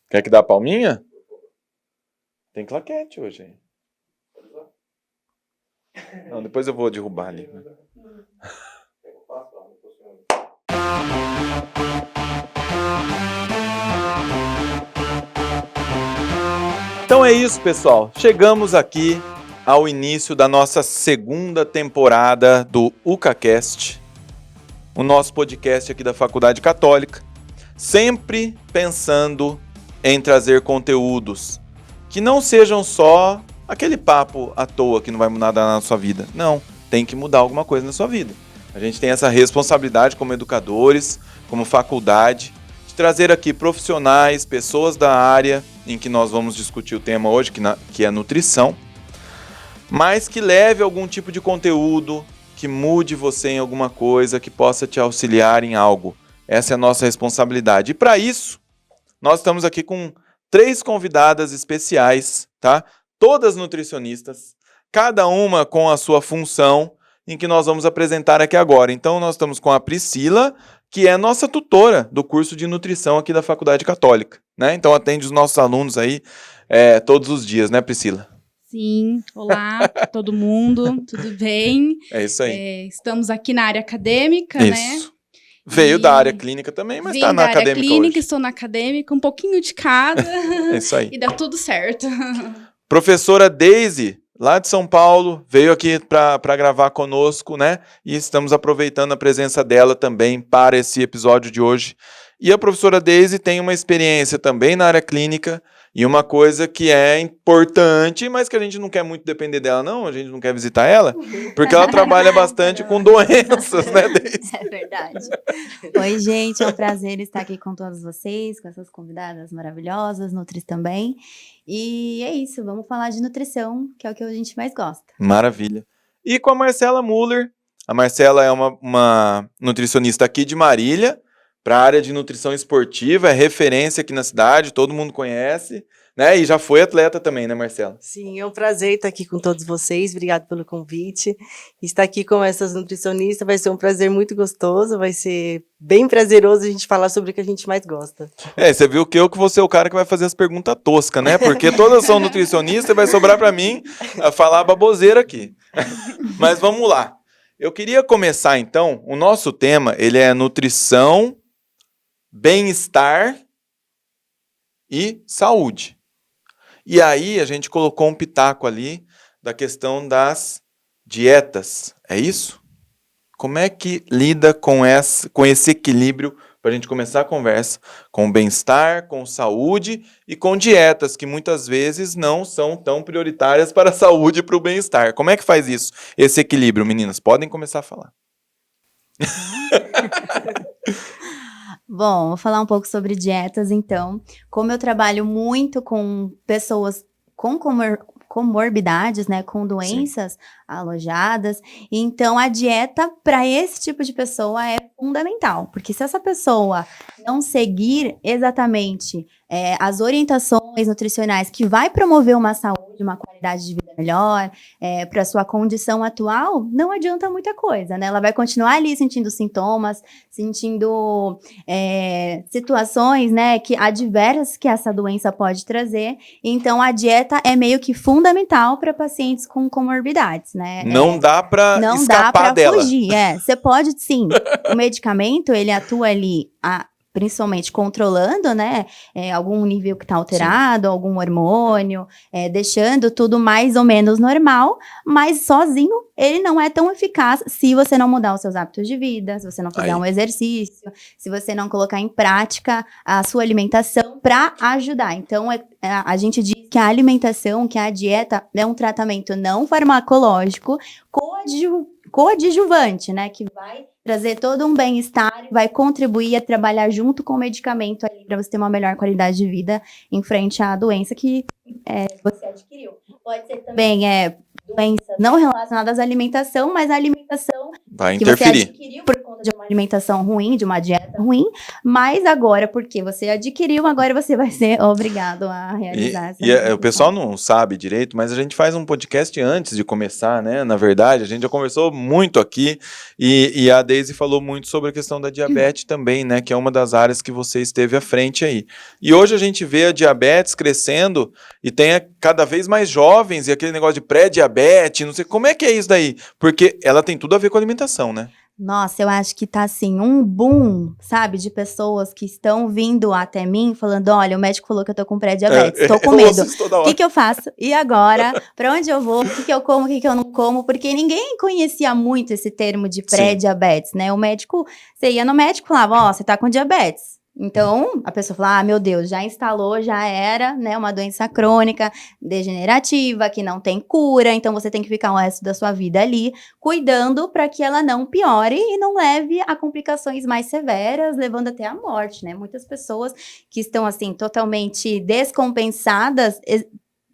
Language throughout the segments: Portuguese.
Quer que dá a palminha? Tem claquete hoje, hein? Não, depois eu vou derrubar ali. Então é isso, pessoal. Chegamos aqui ao início da nossa segunda temporada do UCAcast, o nosso podcast aqui da Faculdade Católica, sempre pensando em trazer conteúdos que não sejam só aquele papo à toa que não vai mudar nada na sua vida. Não, tem que mudar alguma coisa na sua vida. A gente tem essa responsabilidade como educadores, como faculdade, de trazer aqui profissionais, pessoas da área em que nós vamos discutir o tema hoje, que é nutrição, mas que leve algum tipo de conteúdo, que mude você em alguma coisa, que possa te auxiliar em algo. Essa é a nossa responsabilidade. E para isso, nós estamos aqui com 3 convidadas especiais, tá? Todas nutricionistas, cada uma com a sua função, em que nós vamos apresentar aqui agora. Então, nós estamos com a Priscila, que é nossa tutora do curso de nutrição aqui da Faculdade Católica, né? Então, atende os nossos alunos aí todos os dias, né, Priscila? Sim, olá todo mundo, tudo bem? É isso aí. Estamos aqui na área acadêmica, Isso. né? Veio da área clínica também, mas está na acadêmica hoje. Vim da área clínica, estou na acadêmica, um pouquinho de cada. É isso aí. E dá tudo certo. Professora Deise, lá de São Paulo, veio aqui para gravar conosco, né? E estamos aproveitando a presença dela também para esse episódio de hoje. E a professora Deise tem uma experiência também na área clínica e uma coisa que é importante, mas que a gente não quer muito depender dela, não. A gente não quer visitar ela, porque ela trabalha bastante com doenças, né, Deise? É verdade. Oi, gente, é um prazer estar aqui com todos vocês, com essas convidadas maravilhosas, nutris também. E é isso, vamos falar de nutrição, que é o que a gente mais gosta. Maravilha. E com a Marcela Muller. A Marcela é uma nutricionista aqui de Marília, para a área de nutrição esportiva, é referência aqui na cidade, todo mundo conhece, né? E já foi atleta também, né, Marcela? Sim, é um prazer estar aqui com todos vocês, obrigado pelo convite. Estar aqui com essas nutricionistas vai ser um prazer muito gostoso, vai ser bem prazeroso a gente falar sobre o que a gente mais gosta. Você viu que eu que vou ser o cara que vai fazer as perguntas toscas, né? Porque todas são nutricionistas e vai sobrar para mim a falar baboseira aqui. Mas vamos lá. Eu queria começar, então, o nosso tema, ele é nutrição, bem-estar e saúde. E aí a gente colocou um pitaco ali da questão das dietas, é isso? Como é que lida com esse equilíbrio para a gente começar a conversa com bem-estar, com saúde e com dietas que muitas vezes não são tão prioritárias para a saúde e para o bem-estar. Como é que faz isso, esse equilíbrio, meninas? Podem começar a falar. Bom, vou falar um pouco sobre dietas, então. Como eu trabalho muito com pessoas com comorbidades, né, com doenças Sim. alojadas, então a dieta para esse tipo de pessoa é fundamental, porque se essa pessoa não seguir exatamente as orientações nutricionais que vai promover uma saúde, uma qualidade de vida melhor, para sua condição atual, não adianta muita coisa, né? Ela vai continuar ali sentindo sintomas, sentindo situações, né, adversas que essa doença pode trazer. Então, a dieta é meio que fundamental para pacientes com comorbidades, né? Não dá para escapar dela. Fugir, Você pode, sim. O medicamento, ele atua ali principalmente controlando, né, algum nível que está alterado, Sim. algum hormônio, deixando tudo mais ou menos normal, mas sozinho ele não é tão eficaz se você não mudar os seus hábitos de vida, se você não fizer um exercício, se você não colocar em prática a sua alimentação para ajudar. Então, a gente diz que a alimentação, que a dieta é um tratamento não farmacológico coadjuvante, né, que vai trazer todo um bem-estar, vai contribuir a trabalhar junto com o medicamento ali para você ter uma melhor qualidade de vida em frente à doença que você adquiriu. Pode ser também doenças não relacionadas à alimentação, mas a alimentação vai que interferir. Você adquiriu por conta de uma alimentação ruim, de uma dieta ruim, mas agora, porque você adquiriu, agora você vai ser obrigado a realizar essa O pessoal não sabe direito, mas a gente faz um podcast antes de começar, né? Na verdade, a gente já conversou muito aqui e a Daisy falou muito sobre a questão da diabetes também, né? Que é uma das áreas que você esteve à frente aí. E hoje a gente vê a diabetes crescendo e tem cada vez mais jovens e aquele negócio de pré-diabetes, não sei como é que é isso daí, porque ela tem tudo a ver com alimentação, né? Nossa, eu acho que tá assim, um boom, sabe, de pessoas que estão vindo até mim falando, olha, o médico falou que eu tô com pré-diabetes, tô com eu medo. ouço isso toda O hora. que eu faço? E agora? Pra onde eu vou? O que eu como? O que eu não como? Porque ninguém conhecia muito esse termo de pré-diabetes, né? O médico, você ia no médico e falava, ó, você tá com diabetes. Então, a pessoa fala, meu Deus, já instalou, já era, né, uma doença crônica, degenerativa, que não tem cura, então você tem que ficar o resto da sua vida ali, cuidando para que ela não piore e não leve a complicações mais severas, levando até a morte, né? Muitas pessoas que estão, assim, totalmente descompensadas,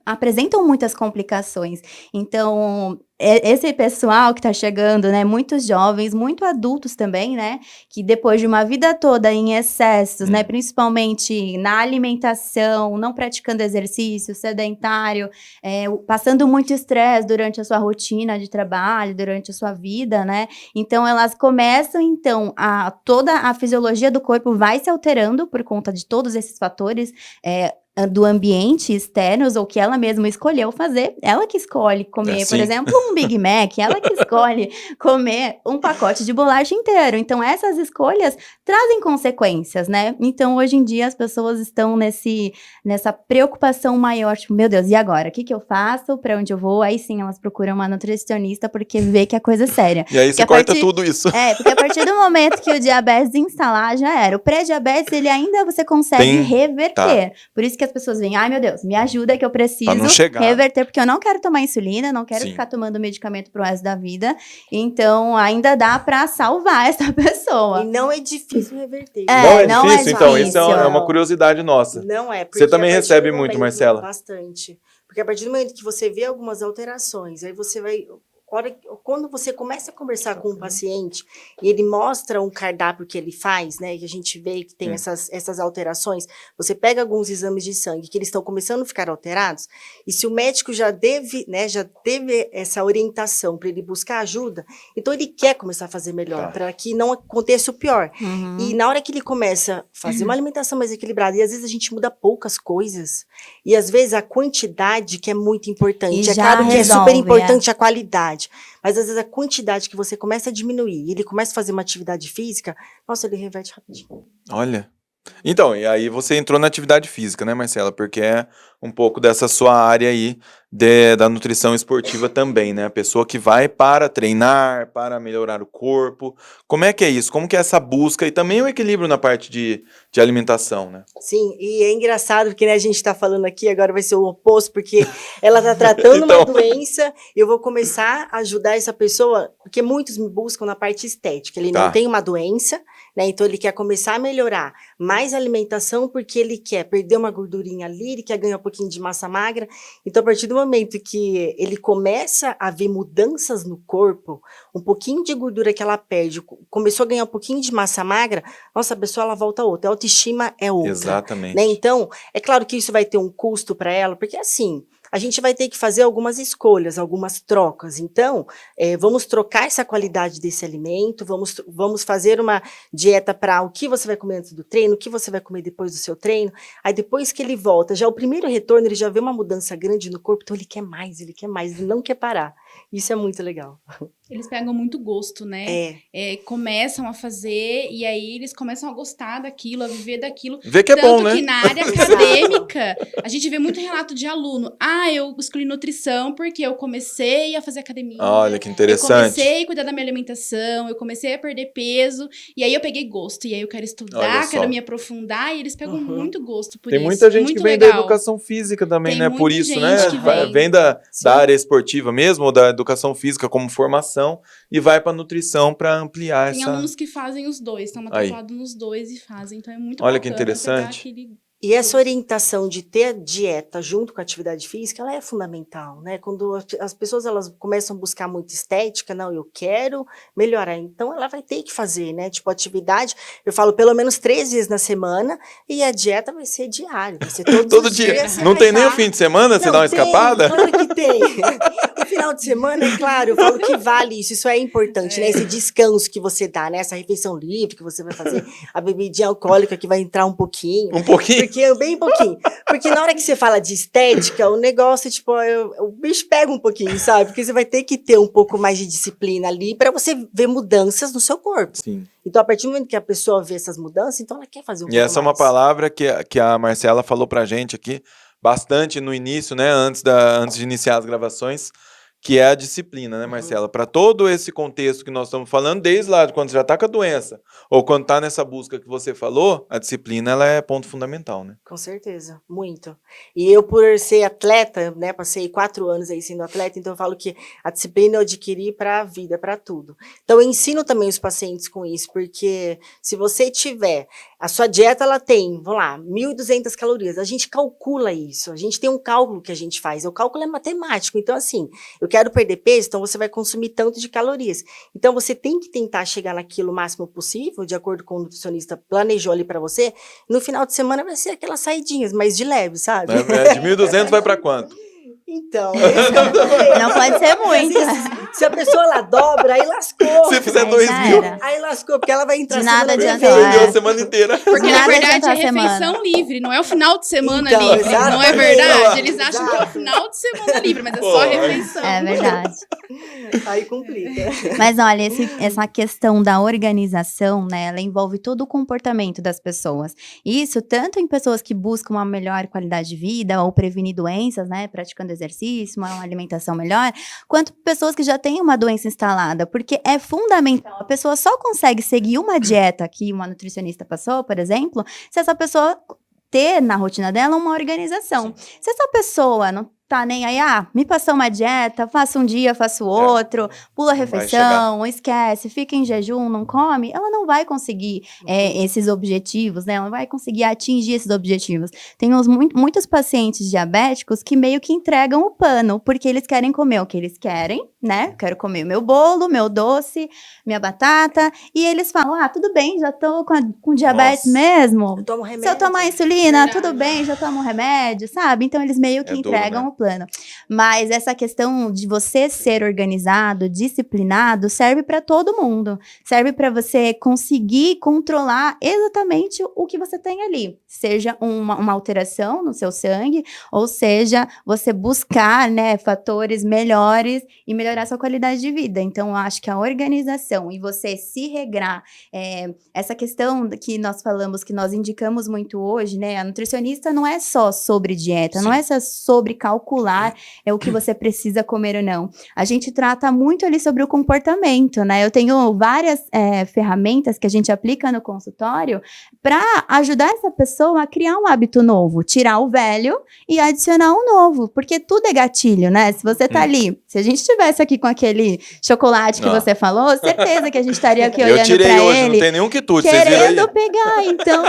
apresentam muitas complicações. Então, esse pessoal que tá chegando, né, muitos jovens, muito adultos também, né, que depois de uma vida toda em excessos, né, principalmente na alimentação, não praticando exercício, sedentário, passando muito estresse durante a sua rotina de trabalho, durante a sua vida, né, então elas começam, então, toda a fisiologia do corpo vai se alterando por conta de todos esses fatores, do ambiente externos ou que ela mesma escolheu fazer, ela que escolhe comer, por exemplo, um Big Mac, ela que escolhe comer um pacote de bolacha inteiro. Então, essas escolhas trazem consequências, né? Então, hoje em dia, as pessoas estão nessa preocupação maior, tipo, meu Deus, e agora? O que eu faço? Pra onde eu vou? Aí sim, elas procuram uma nutricionista porque vê que é coisa séria. E aí você corta tudo isso. Porque a partir do momento que o diabetes instalar, já era. O pré-diabetes, ele ainda você consegue reverter. Tá. Por isso que as pessoas vêm, ai meu Deus, me ajuda que eu preciso reverter, porque eu não quero tomar insulina, não quero ficar tomando medicamento pro resto da vida, então ainda dá pra salvar essa pessoa. E não é difícil reverter. Não é difícil, então, isso é uma curiosidade nossa. Não é, porque você também recebe muito, Marcela? Bastante, porque a partir do momento que você vê algumas alterações, aí você vai... Quando você começa a conversar com um paciente e ele mostra um cardápio que ele faz, né, que a gente vê que tem essas alterações, você pega alguns exames de sangue que eles estão começando a ficar alterados, e se o médico já teve essa orientação para ele buscar ajuda, então ele quer começar a fazer melhor, para que não aconteça o pior. E na hora que ele começa a fazer uma alimentação mais equilibrada, e às vezes a gente muda poucas coisas, e às vezes a quantidade que é muito importante, é claro que é super importante a qualidade, mas às vezes a quantidade que você começa a diminuir e ele começa a fazer uma atividade física, nossa, ele reverte rapidinho. Olha. Então, e aí você entrou na atividade física, né, Marcela? Porque é um pouco dessa sua área aí da nutrição esportiva também, né? A pessoa que vai para treinar, para melhorar o corpo. Como é que é isso? Como que é essa busca? E também o equilíbrio na parte de alimentação, né? Sim, e é engraçado porque, né, a gente está falando aqui, agora vai ser o oposto, porque ela está tratando uma doença, eu vou começar a ajudar essa pessoa, porque muitos me buscam na parte estética. Ele não tem uma doença, né? Então ele quer começar a melhorar mais a alimentação porque ele quer perder uma gordurinha ali, ele quer ganhar um pouquinho de massa magra. Então, a partir do momento que ele começa a ver mudanças no corpo, um pouquinho de gordura que ela perde, começou a ganhar um pouquinho de massa magra, nossa, a pessoa ela volta outra, a autoestima é outra. Exatamente. Né? Então, é claro que isso vai ter um custo para ela, porque assim, a gente vai ter que fazer algumas escolhas, algumas trocas. Então, vamos trocar essa qualidade desse alimento, vamos fazer uma dieta para o que você vai comer antes do treino, o que você vai comer depois do seu treino. Aí depois que ele volta, já o primeiro retorno, ele já vê uma mudança grande no corpo, então ele quer mais, ele não quer parar. Isso é muito legal. Eles pegam muito gosto, né? Começam a fazer e aí eles começam a gostar daquilo, a viver daquilo. Vê que é bom, né? Tanto que na área acadêmica, a gente vê muito relato de aluno. Eu escolhi nutrição porque eu comecei a fazer academia. Olha, que interessante. Eu comecei a cuidar da minha alimentação, eu comecei a perder peso, e aí eu peguei gosto. E aí eu quero estudar, quero me aprofundar, e eles pegam muito gosto por isso. Tem muita gente que vem da educação física também, né? Por isso, né? Vem da área esportiva mesmo, ou da educação física como formação, e vai para nutrição para ampliar Tem alunos que fazem os dois, estão matriculados nos dois e fazem, então é muito Olha que bacana interessante. E essa orientação de ter a dieta junto com a atividade física, ela é fundamental, né? Quando as pessoas elas começam a buscar muita estética, não, eu quero melhorar, então ela vai ter que fazer, né? Tipo, atividade, eu falo pelo menos 3 vezes na semana e a dieta vai ser diária, vai ser todo dia. Não tem nem o fim de semana, você dá uma escapada? Claro que tem. No final de semana, é claro, eu falo que vale isso é importante, né? Esse descanso que você dá, né? Essa refeição livre que você vai fazer, a bebidinha alcoólica que vai entrar um pouquinho. Um pouquinho? Bem pouquinho. Porque na hora que você fala de estética, o negócio, tipo, o bicho pega um pouquinho, sabe? Porque você vai ter que ter um pouco mais de disciplina ali para você ver mudanças no seu corpo. Sim. Então, a partir do momento que a pessoa vê essas mudanças, então ela quer fazer um pouco mais. E essa é uma palavra que a Marcela falou pra gente aqui bastante no início, né? Antes de iniciar as gravações, que é a disciplina, né, Marcela? Para todo esse contexto que nós estamos falando, desde lá de quando você já está com a doença, ou quando está nessa busca que você falou, a disciplina ela é ponto fundamental, né? Com certeza, muito. E eu, por ser atleta, né, passei 4 anos aí sendo atleta, então eu falo que a disciplina eu adquiri para a vida, para tudo. Então eu ensino também os pacientes com isso, porque se você tiver, a sua dieta ela tem, vamos lá, 1.200 calorias, a gente calcula isso, a gente tem um cálculo que a gente faz, o cálculo é matemático, então assim, eu quero perder peso, então você vai consumir tanto de calorias. Então você tem que tentar chegar naquilo o máximo possível, de acordo com o nutricionista planejou ali para você. No final de semana vai ser aquelas saidinhas, mas de leve, sabe? De 1.200 vai para quanto? Então, não pode ser muito. Se a pessoa lá dobra, aí lascou. Se fizer 2.000, aí lascou, porque ela vai entrar de nada semana adianta, perdeu a semana inteira. Porque na Nada verdade adianta é a semana. refeição livre, não é o final de semana Então, livre. Não é exatamente. verdade? Eles acham que é o final de semana livre, mas é só refeição. É verdade. Aí complica. Mas olha, essa questão da organização, né, ela envolve todo o comportamento das pessoas. Isso tanto em pessoas que buscam uma melhor qualidade de vida ou prevenir doenças, né, praticando exercício, uma alimentação melhor, quanto pessoas que já têm uma doença instalada, porque é fundamental. A pessoa só consegue seguir uma dieta que uma nutricionista passou, por exemplo, se essa pessoa ter na rotina dela uma organização. Sim. Se essa pessoa não tá nem aí, me passou uma dieta, faço um dia, faço outro, pula a refeição, esquece, fica em jejum, não come, ela não vai conseguir esses objetivos, né? Ela não vai conseguir atingir esses objetivos. Tem muitos pacientes diabéticos que meio que entregam o pano, porque eles querem comer o que eles querem, né? Quero comer meu bolo, meu doce, minha batata, e eles falam, tudo bem, já tô com diabetes mesmo. Eu tomo remédio. Se eu tomar insulina, tudo bem, já tomo um remédio, sabe? Então eles meio que entregam o plano. Mas essa questão de você ser organizado, disciplinado, serve para todo mundo. Serve para você conseguir controlar exatamente o que você tem ali. Seja uma alteração no seu sangue, ou seja, você buscar, né, fatores melhores e melhorar sua qualidade de vida. Então, eu acho que a organização e você se regrar, essa questão que nós falamos, que nós indicamos muito hoje, né? A nutricionista não é só sobre dieta, Sim. não é só sobre calcular o que você precisa comer ou não. A gente trata muito ali sobre o comportamento, né? Eu tenho várias ferramentas que a gente aplica no consultório para ajudar essa pessoa a criar um hábito novo, tirar o velho e adicionar um novo, porque tudo é gatilho, né? Se você tá ali, se a gente estivesse aqui com aquele chocolate que você falou, certeza que a gente estaria aqui olhando para ele. Eu tirei hoje, não tem nenhum quitute, vocês viram aí? Querendo pegar, então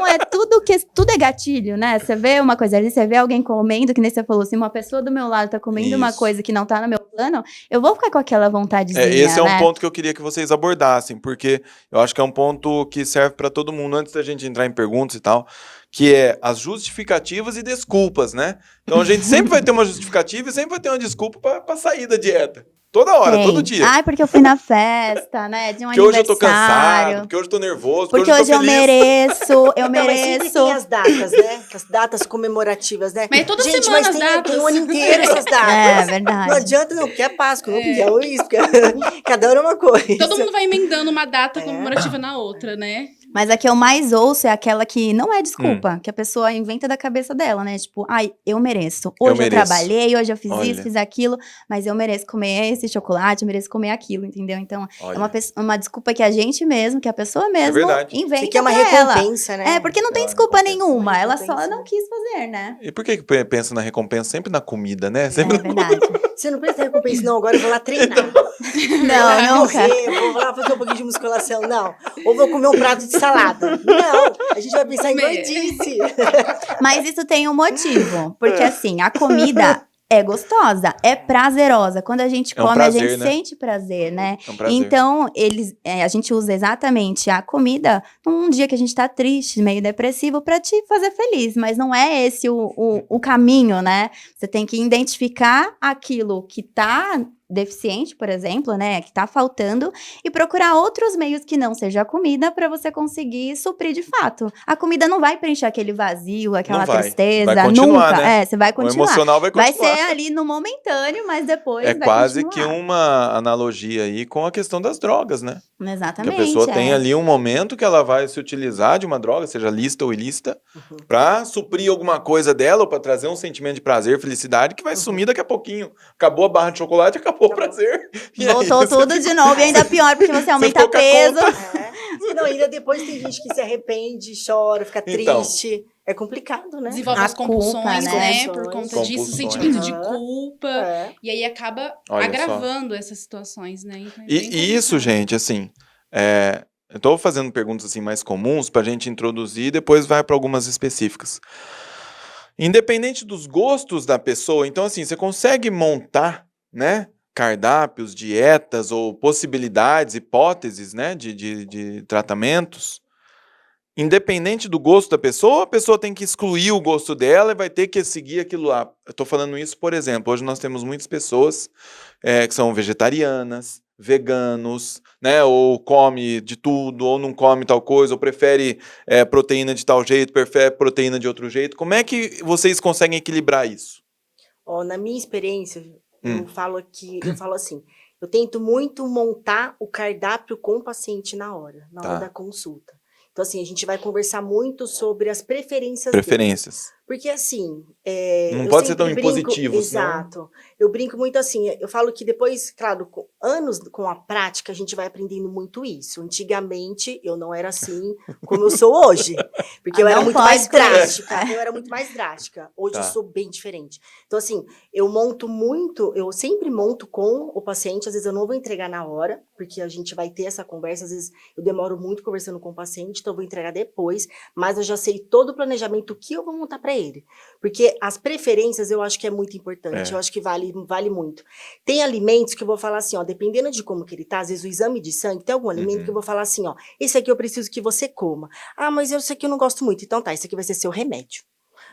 tudo é gatilho, né? Você vê uma coisa ali, você vê alguém comendo, que nem você falou, assim, uma pessoa do meu lado tá comendo uma coisa que não tá no meu plano, eu vou ficar com aquela vontadezinha, esse é né? um ponto que eu queria que vocês abordassem, porque eu acho que é um ponto que serve para todo mundo, antes da gente entrar em perguntas e tal, que é as justificativas e desculpas, né? Então a gente sempre vai ter uma justificativa e sempre vai ter uma desculpa para sair da dieta. Toda hora, todo dia. Porque eu fui na festa, né? De um porque aniversário. Hoje eu tô cansado, porque hoje eu tô nervoso, porque hoje eu tô feliz. Eu Mas sempre mereço. tem as datas, né? As datas comemorativas, né? Mas toda gente, semana mas as datas. tem o ano inteiro essas datas. É verdade. Não adianta não, porque é Páscoa, não, porque é isso, porque cada ano é uma coisa. Todo mundo vai emendando uma data comemorativa na outra, né? Mas a que eu mais ouço é aquela que não é desculpa, que a pessoa inventa da cabeça dela, né? Tipo, eu mereço. Hoje eu trabalhei, hoje eu fiz isso, fiz aquilo, mas eu mereço comer esse chocolate, eu mereço comer aquilo, entendeu? Então, é uma desculpa que a gente mesmo, que a pessoa mesmo inventa. Você quer uma recompensa, né? Porque não tem desculpa nenhuma, ela só não quis fazer, né? E por que pensa na recompensa sempre na comida, né? Sempre É verdade. Você não precisa de recompensa, não, agora eu vou lá treinar. Não, nunca. Vou lá fazer um pouquinho de musculação, não. Ou vou comer um prato de salada. Não, a gente vai pensar em gordice. Mas isso tem um motivo. Porque assim, a comida é gostosa, é prazerosa. Quando a gente come, prazer, a gente né? sente prazer, né? É um prazer. Então, a gente usa exatamente a comida num dia que a gente tá triste, meio depressivo, pra te fazer feliz. Mas não é esse o caminho, né? Você tem que identificar aquilo que tá deficiente, por exemplo, né, que tá faltando, e procurar outros meios que não seja a comida para você conseguir suprir de fato. A comida não vai preencher aquele vazio, aquela Não vai. tristeza, Vai continuar, nunca. né? Você vai O continuar. emocional vai Vai continuar. ser ali no momentâneo, mas depois É vai quase continuar. que uma analogia aí com a questão das drogas, né? Que Exatamente. a pessoa tem ali um momento que ela vai se utilizar de uma droga, seja lícita ou ilícita, pra suprir alguma coisa dela ou pra trazer um sentimento de prazer, felicidade, que vai sumir daqui a pouquinho. Acabou a barra de chocolate, acabou o prazer. E Voltou aí, tudo de novo, e ainda pior, porque você aumenta ficou com a peso. conta. Não, ainda depois tem gente que se arrepende, chora, fica Então. triste. É complicado, né? Desenvolve A as compulsões, culpa, né? né? Por conta Compulsões. disso, o sentimento de Aham. culpa. É. E aí acaba Olha agravando essas situações, né? Então é bem E isso, complicado. gente, assim, eu tô fazendo perguntas assim mais comuns pra gente introduzir e depois vai pra algumas específicas. Independente dos gostos da pessoa, então assim, você consegue montar, né, cardápios, dietas ou possibilidades, hipóteses, né, de tratamentos, independente do gosto da pessoa, a pessoa tem que excluir o gosto dela e vai ter que seguir aquilo lá. Eu tô falando isso, por exemplo, hoje nós temos muitas pessoas que são vegetarianas, veganos, né, ou come de tudo, ou não come tal coisa, ou prefere proteína de tal jeito, prefere proteína de outro jeito. Como é que vocês conseguem equilibrar isso? Ó, na minha experiência, eu falo assim, eu tento muito montar o cardápio com o paciente na hora da consulta. Então, assim, a gente vai conversar muito sobre as preferências dele. Preferências. Porque, assim... Não eu pode ser sempre tão impositivo, senão... Exato. Eu brinco muito assim, eu falo que depois, claro, com anos com a prática, a gente vai aprendendo muito isso. Antigamente, eu não era assim como eu sou hoje. Porque eu era muito mais drástica. Eu era muito mais drástica. Hoje eu sou bem diferente. Então, assim, eu sempre monto com o paciente, às vezes eu não vou entregar na hora, porque a gente vai ter essa conversa, às vezes eu demoro muito conversando com o paciente, então eu vou entregar depois, mas eu já sei todo o planejamento que eu vou montar para ele. Porque as preferências eu acho que é muito importante, eu acho que vale muito. Tem alimentos que eu vou falar assim, ó, dependendo de como que ele tá, às vezes o exame de sangue, tem algum alimento que eu vou falar assim, ó, esse aqui eu preciso que você coma. Ah, mas esse aqui eu não gosto muito. Então tá, esse aqui vai ser seu remédio.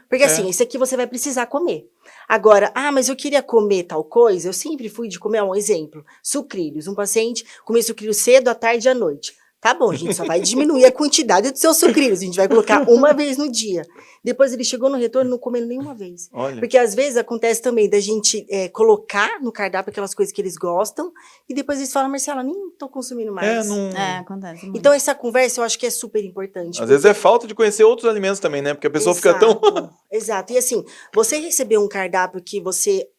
Porque assim, esse aqui você vai precisar comer. Agora, mas eu queria comer tal coisa, eu sempre fui de comer, um exemplo, sucrilhos. Um paciente comia sucrilhos cedo, à tarde e à noite. Tá bom, a gente só vai diminuir a quantidade dos seus sucrilhos. A gente vai colocar uma vez no dia. Depois ele chegou no retorno não comendo nenhuma vez. Olha. Porque às vezes acontece também da gente colocar no cardápio aquelas coisas que eles gostam e depois eles falam, Marcela, nem tô consumindo mais. Acontece muito. Então essa conversa eu acho que é super importante. Às vezes é falta de conhecer outros alimentos também, né? Porque a pessoa fica tão... Exato. E assim, você receber um cardápio que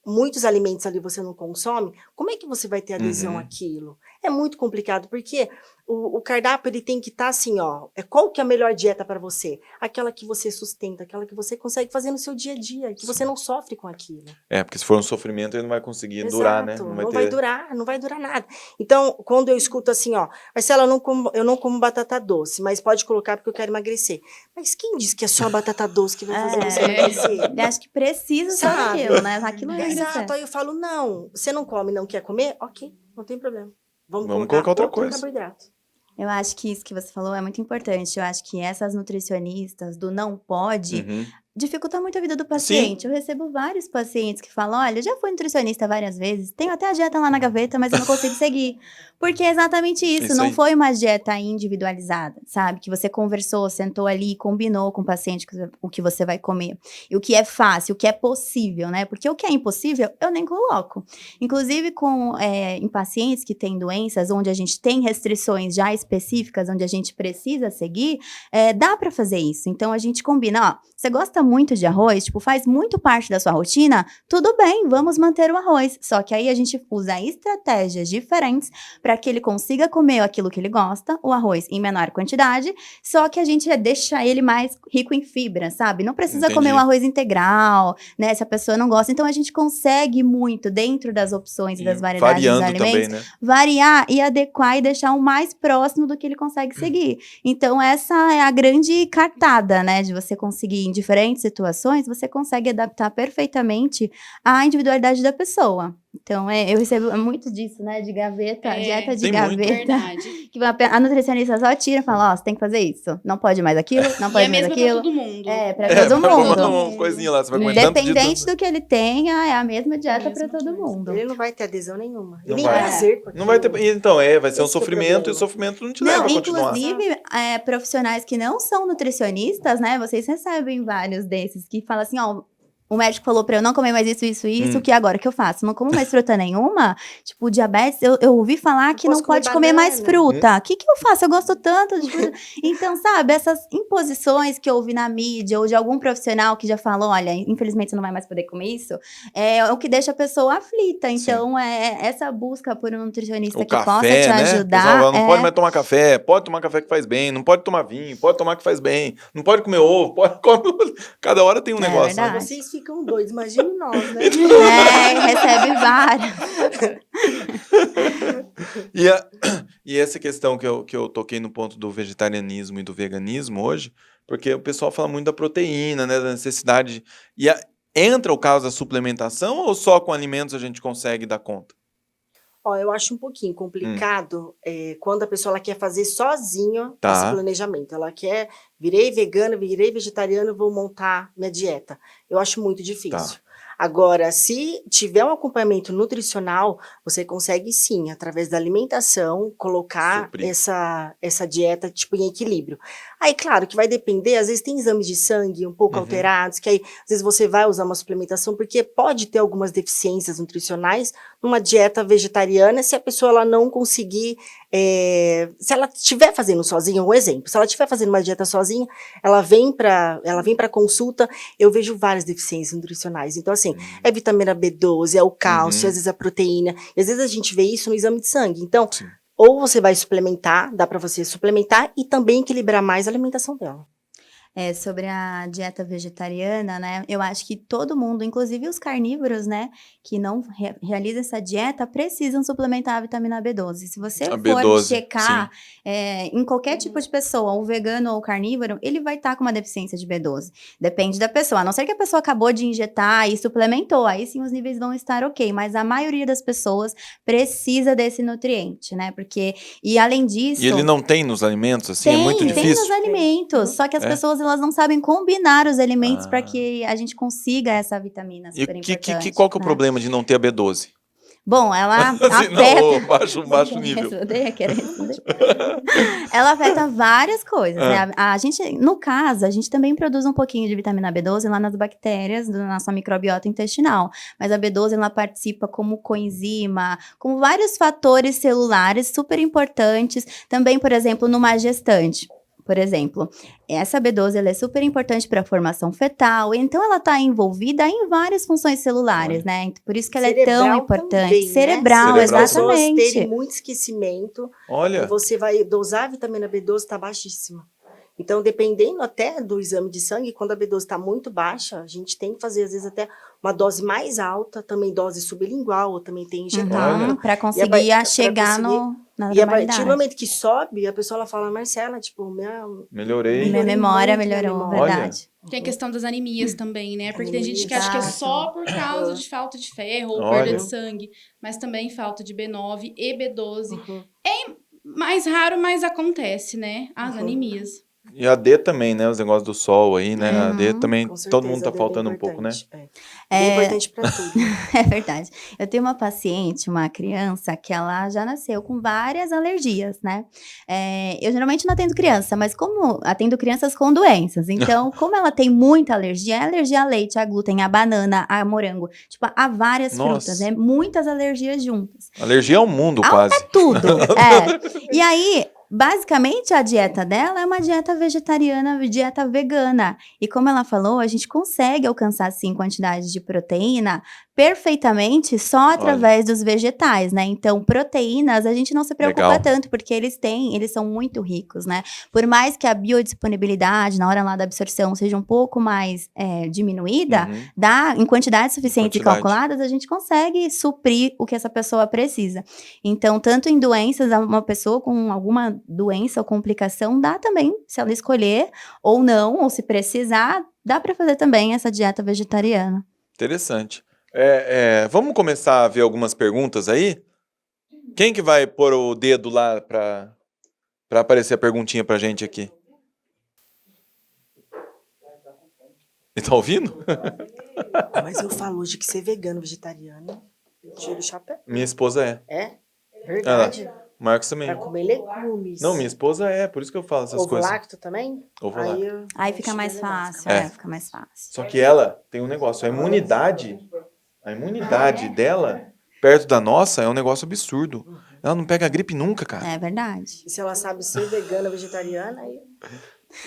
muitos alimentos ali você não consome, como é que você vai ter adesão àquilo? É muito complicado, porque o cardápio ele tem que estar assim, ó, qual que é a melhor dieta para você? Aquela que você sustenta, aquela que você consegue fazer no seu dia a dia, que você não sofre com aquilo. Porque se for um sofrimento, ele não vai conseguir durar, né? Não vai durar nada. Então, quando eu escuto assim, ó, Marcela, eu não como batata doce, mas pode colocar porque eu quero emagrecer. Mas quem disse que é só a batata doce que vai fazer você emagrecer? Eu acho que precisa só daquilo, né? Aquilo é Exato, aí eu falo, não, você não come, não quer comer? Ok, não tem problema. Vamos colocar outra outro coisa. carboidrato. Eu acho que isso que você falou é muito importante. Eu acho que essas nutricionistas do não pode dificulta muito a vida do paciente. Sim. Eu recebo vários pacientes que falam, olha, eu já fui nutricionista várias vezes, tenho até a dieta lá na gaveta, mas eu não consigo seguir. Porque é exatamente isso, não foi uma dieta individualizada, sabe? Que você conversou, sentou ali, combinou com o paciente o que você vai comer. E o que é fácil, o que é possível, né? Porque o que é impossível, eu nem coloco. Inclusive em pacientes que têm doenças, onde a gente tem restrições já específicas, onde a gente precisa seguir, dá pra fazer isso. Então, a gente combina, ó, você gosta gosta muito de arroz, tipo, faz muito parte da sua rotina, tudo bem, vamos manter o arroz. Só que aí a gente usa estratégias diferentes para que ele consiga comer aquilo que ele gosta, o arroz em menor quantidade, só que a gente deixa ele mais rico em fibra, sabe? Não precisa comer um arroz integral, né? Se a pessoa não gosta. Então a gente consegue muito, dentro das opções e das variedades dos alimentos, também, né? variar e adequar e deixar o mais próximo do que ele consegue seguir. Então essa é a grande cartada, né? De você conseguir, em diferentes situações, você consegue adaptar perfeitamente à individualidade da pessoa. Então, eu recebo muito disso, né? De gaveta, dieta de gaveta. Que a nutricionista só tira e fala, você tem que fazer isso. Não pode mais aquilo, não pode mais aquilo. Pra todo mundo. Pra todo mundo. Uma coisinha lá, você vai comer Independente do que ele tenha, é a mesma dieta pra todo mundo. Ele não vai ter adesão nenhuma. Não Nem vai. prazer. Não vai ter. Então, vai ser um sofrimento, e o sofrimento não te leva a continuar. Inclusive, profissionais que não são nutricionistas, né? Vocês recebem vários desses que falam assim, o médico falou pra eu não comer mais isso, o que agora que eu faço? Não como mais fruta nenhuma? Tipo, diabetes, eu ouvi falar que não pode comer mais fruta. O que eu faço? Eu gosto tanto de fruta. Então, sabe, essas imposições que eu ouvi na mídia ou de algum profissional que já falou, olha, infelizmente você não vai mais poder comer isso, é o que deixa a pessoa aflita. Então, essa busca por um nutricionista que possa te ajudar. Pessoal, não pode mais tomar café, pode tomar café que faz bem, não pode tomar vinho, pode tomar que faz bem, não pode comer ovo, cada hora tem um negócio. Verdade. Vocês ficam doidos, imagine nós, né? Recebe vários. E essa questão que eu toquei no ponto do vegetarianismo e do veganismo hoje, porque o pessoal fala muito da proteína, né, da necessidade. Entra o caso da suplementação ou só com alimentos a gente consegue dar conta? Eu acho um pouquinho complicado quando a pessoa ela quer fazer sozinha esse planejamento. Ela quer, virei vegana, virei vegetariano, vou montar minha dieta. Eu acho muito difícil. Agora, se tiver um acompanhamento nutricional, você consegue sim, através da alimentação, colocar essa dieta tipo, em equilíbrio. Aí, claro, que vai depender, às vezes tem exames de sangue um pouco alterados, que aí, às vezes você vai usar uma suplementação, porque pode ter algumas deficiências nutricionais numa dieta vegetariana, se a pessoa ela não conseguir, se ela estiver fazendo sozinha, um exemplo, se ela estiver fazendo uma dieta sozinha, ela vem para consulta, eu vejo várias deficiências nutricionais. Então, assim, é vitamina B12, é o cálcio, às vezes a proteína, e às vezes a gente vê isso no exame de sangue. Então, ou você vai suplementar, dá para você suplementar e também equilibrar mais a alimentação dela. Sobre a dieta vegetariana, né? Eu acho que todo mundo, inclusive os carnívoros, né? Que não realizam essa dieta, precisam suplementar a vitamina B12. Se você for checar em qualquer tipo de pessoa, ou vegano ou carnívoro, ele vai estar com uma deficiência de B12. Depende da pessoa. A não ser que a pessoa acabou de injetar e suplementou, aí sim os níveis vão estar ok. Mas a maioria das pessoas precisa desse nutriente, né? E além disso... E ele não tem nos alimentos, assim? É muito difícil? Tem nos alimentos. Só que as pessoas elas não sabem combinar os alimentos para que a gente consiga essa vitamina super importante. Qual que é o problema de não ter a B12? Bom, ela afeta... baixo nível. Ela afeta várias coisas, né? A gente, no caso, a gente também produz um pouquinho de vitamina B12 lá nas bactérias da nossa microbiota intestinal. Mas a B12, ela participa como coenzima, como vários fatores celulares super importantes. Também, por exemplo, numa gestante. Por exemplo, essa B12 ela é super importante para a formação fetal, então ela está envolvida em várias funções celulares, né? Por isso que ela é tão importante. Também, cerebral, né? exatamente. Se as pessoas terem muito esquecimento, olha, você vai dosar a vitamina B12, está baixíssima. Então, dependendo até do exame de sangue, quando a B12 está muito baixa, a gente tem que fazer, às vezes, até uma dose mais alta, também dose sublingual, ou também tem injetável. Para conseguir chegar na e a partir do momento que sobe, a pessoa ela fala, Marcela, tipo, melhorei. Minha memória melhorou, verdade. Tem a questão das anemias também, né? Porque tem gente que acha que é só por causa de falta de ferro ou perda de sangue, mas também falta de B9 e B12. É mais raro, mas acontece, né? As anemias. E a D também, né? Os negócios do sol aí, né? A D também, todo mundo tá faltando um pouco, né? É importante pra tudo. É verdade. Eu tenho uma paciente, uma criança, que ela já nasceu com várias alergias, né? Eu geralmente não atendo criança, mas como atendo crianças com doenças. Então, como ela tem muita alergia, é alergia a leite, a glúten, a banana, a morango. Tipo, há várias frutas, né? Muitas alergias juntas. Alergia ao mundo, quase. É tudo. E aí... basicamente, a dieta dela é uma dieta vegetariana, dieta vegana. E como ela falou, a gente consegue alcançar, sim, quantidade de proteína perfeitamente só através dos vegetais, né? Então, proteínas, a gente não se preocupa tanto, porque eles são muito ricos, né? Por mais que a biodisponibilidade, na hora lá da absorção, seja um pouco mais diminuída, em quantidades suficientes e calculadas, a gente consegue suprir o que essa pessoa precisa. Então, tanto em doenças, uma pessoa com alguma doença ou complicação, dá também, se ela escolher, ou não, ou se precisar, dá para fazer também essa dieta vegetariana. Interessante. Vamos começar a ver algumas perguntas aí? Quem que vai pôr o dedo lá para aparecer a perguntinha pra gente aqui? Ele tá ouvindo? Mas eu falo hoje que ser vegano, vegetariano, eu tiro o chapéu. Minha esposa é. É? Verdade. Marcos também. Pra comer legumes. Não, minha esposa é, por isso que eu falo essas coisas. Ovo lacto também? Ovo lacto. Aí fica mais fácil, fica mais fácil. Só que ela tem um negócio, a imunidade dela, perto da nossa, é um negócio absurdo. Ela não pega gripe nunca, cara. É verdade. E se ela sabe ser vegana, vegetariana, aí...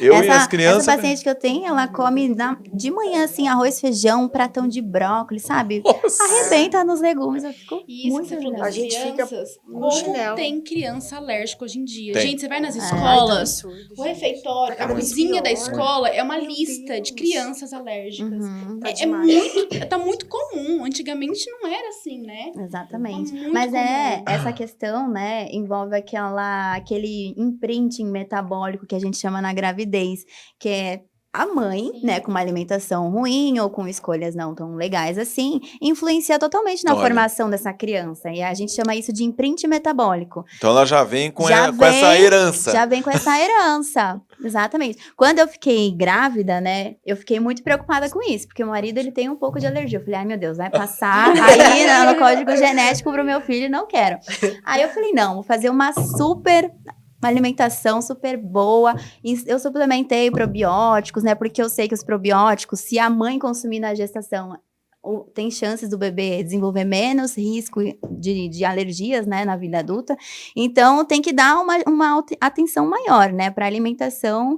E as crianças... Essa paciente que eu tenho, ela come de manhã, assim, arroz, feijão, um pratão de brócolis, sabe? Nossa. Arrebenta nos legumes, eu fico muito você falou das A gente fica crianças, no como chinelo. tem criança alérgica hoje em dia. Tem. Gente, você vai nas Ai, escolas, tá absurdo, o refeitório, a Cada vez cozinha da pior. escola é uma Meu lista de Deus. crianças alérgicas. Tá É demais. tá muito comum. Antigamente não era assim, né? Exatamente. Tá muito Mas comum. essa questão, né, envolve aquele imprinting metabólico que a gente chama na gravidez, que é a mãe, Sim. né, com uma alimentação ruim ou com escolhas não tão legais assim, influencia totalmente na formação dessa criança. E a gente chama isso de imprint metabólico. Então ela já vem com essa herança. Já vem com essa herança, exatamente. Quando eu fiquei grávida, né, eu fiquei muito preocupada com isso, porque o marido, ele tem um pouco de alergia. Eu falei, ai meu Deus, vai passar aí no código genético pro meu filho, não quero. Aí eu falei, não, vou fazer uma alimentação super boa. Eu suplementei probióticos, né? Porque eu sei que os probióticos, se a mãe consumir na gestação, tem chances do bebê desenvolver menos risco de alergias, né, na vida adulta. Então, tem que dar uma atenção maior, né, para alimentação,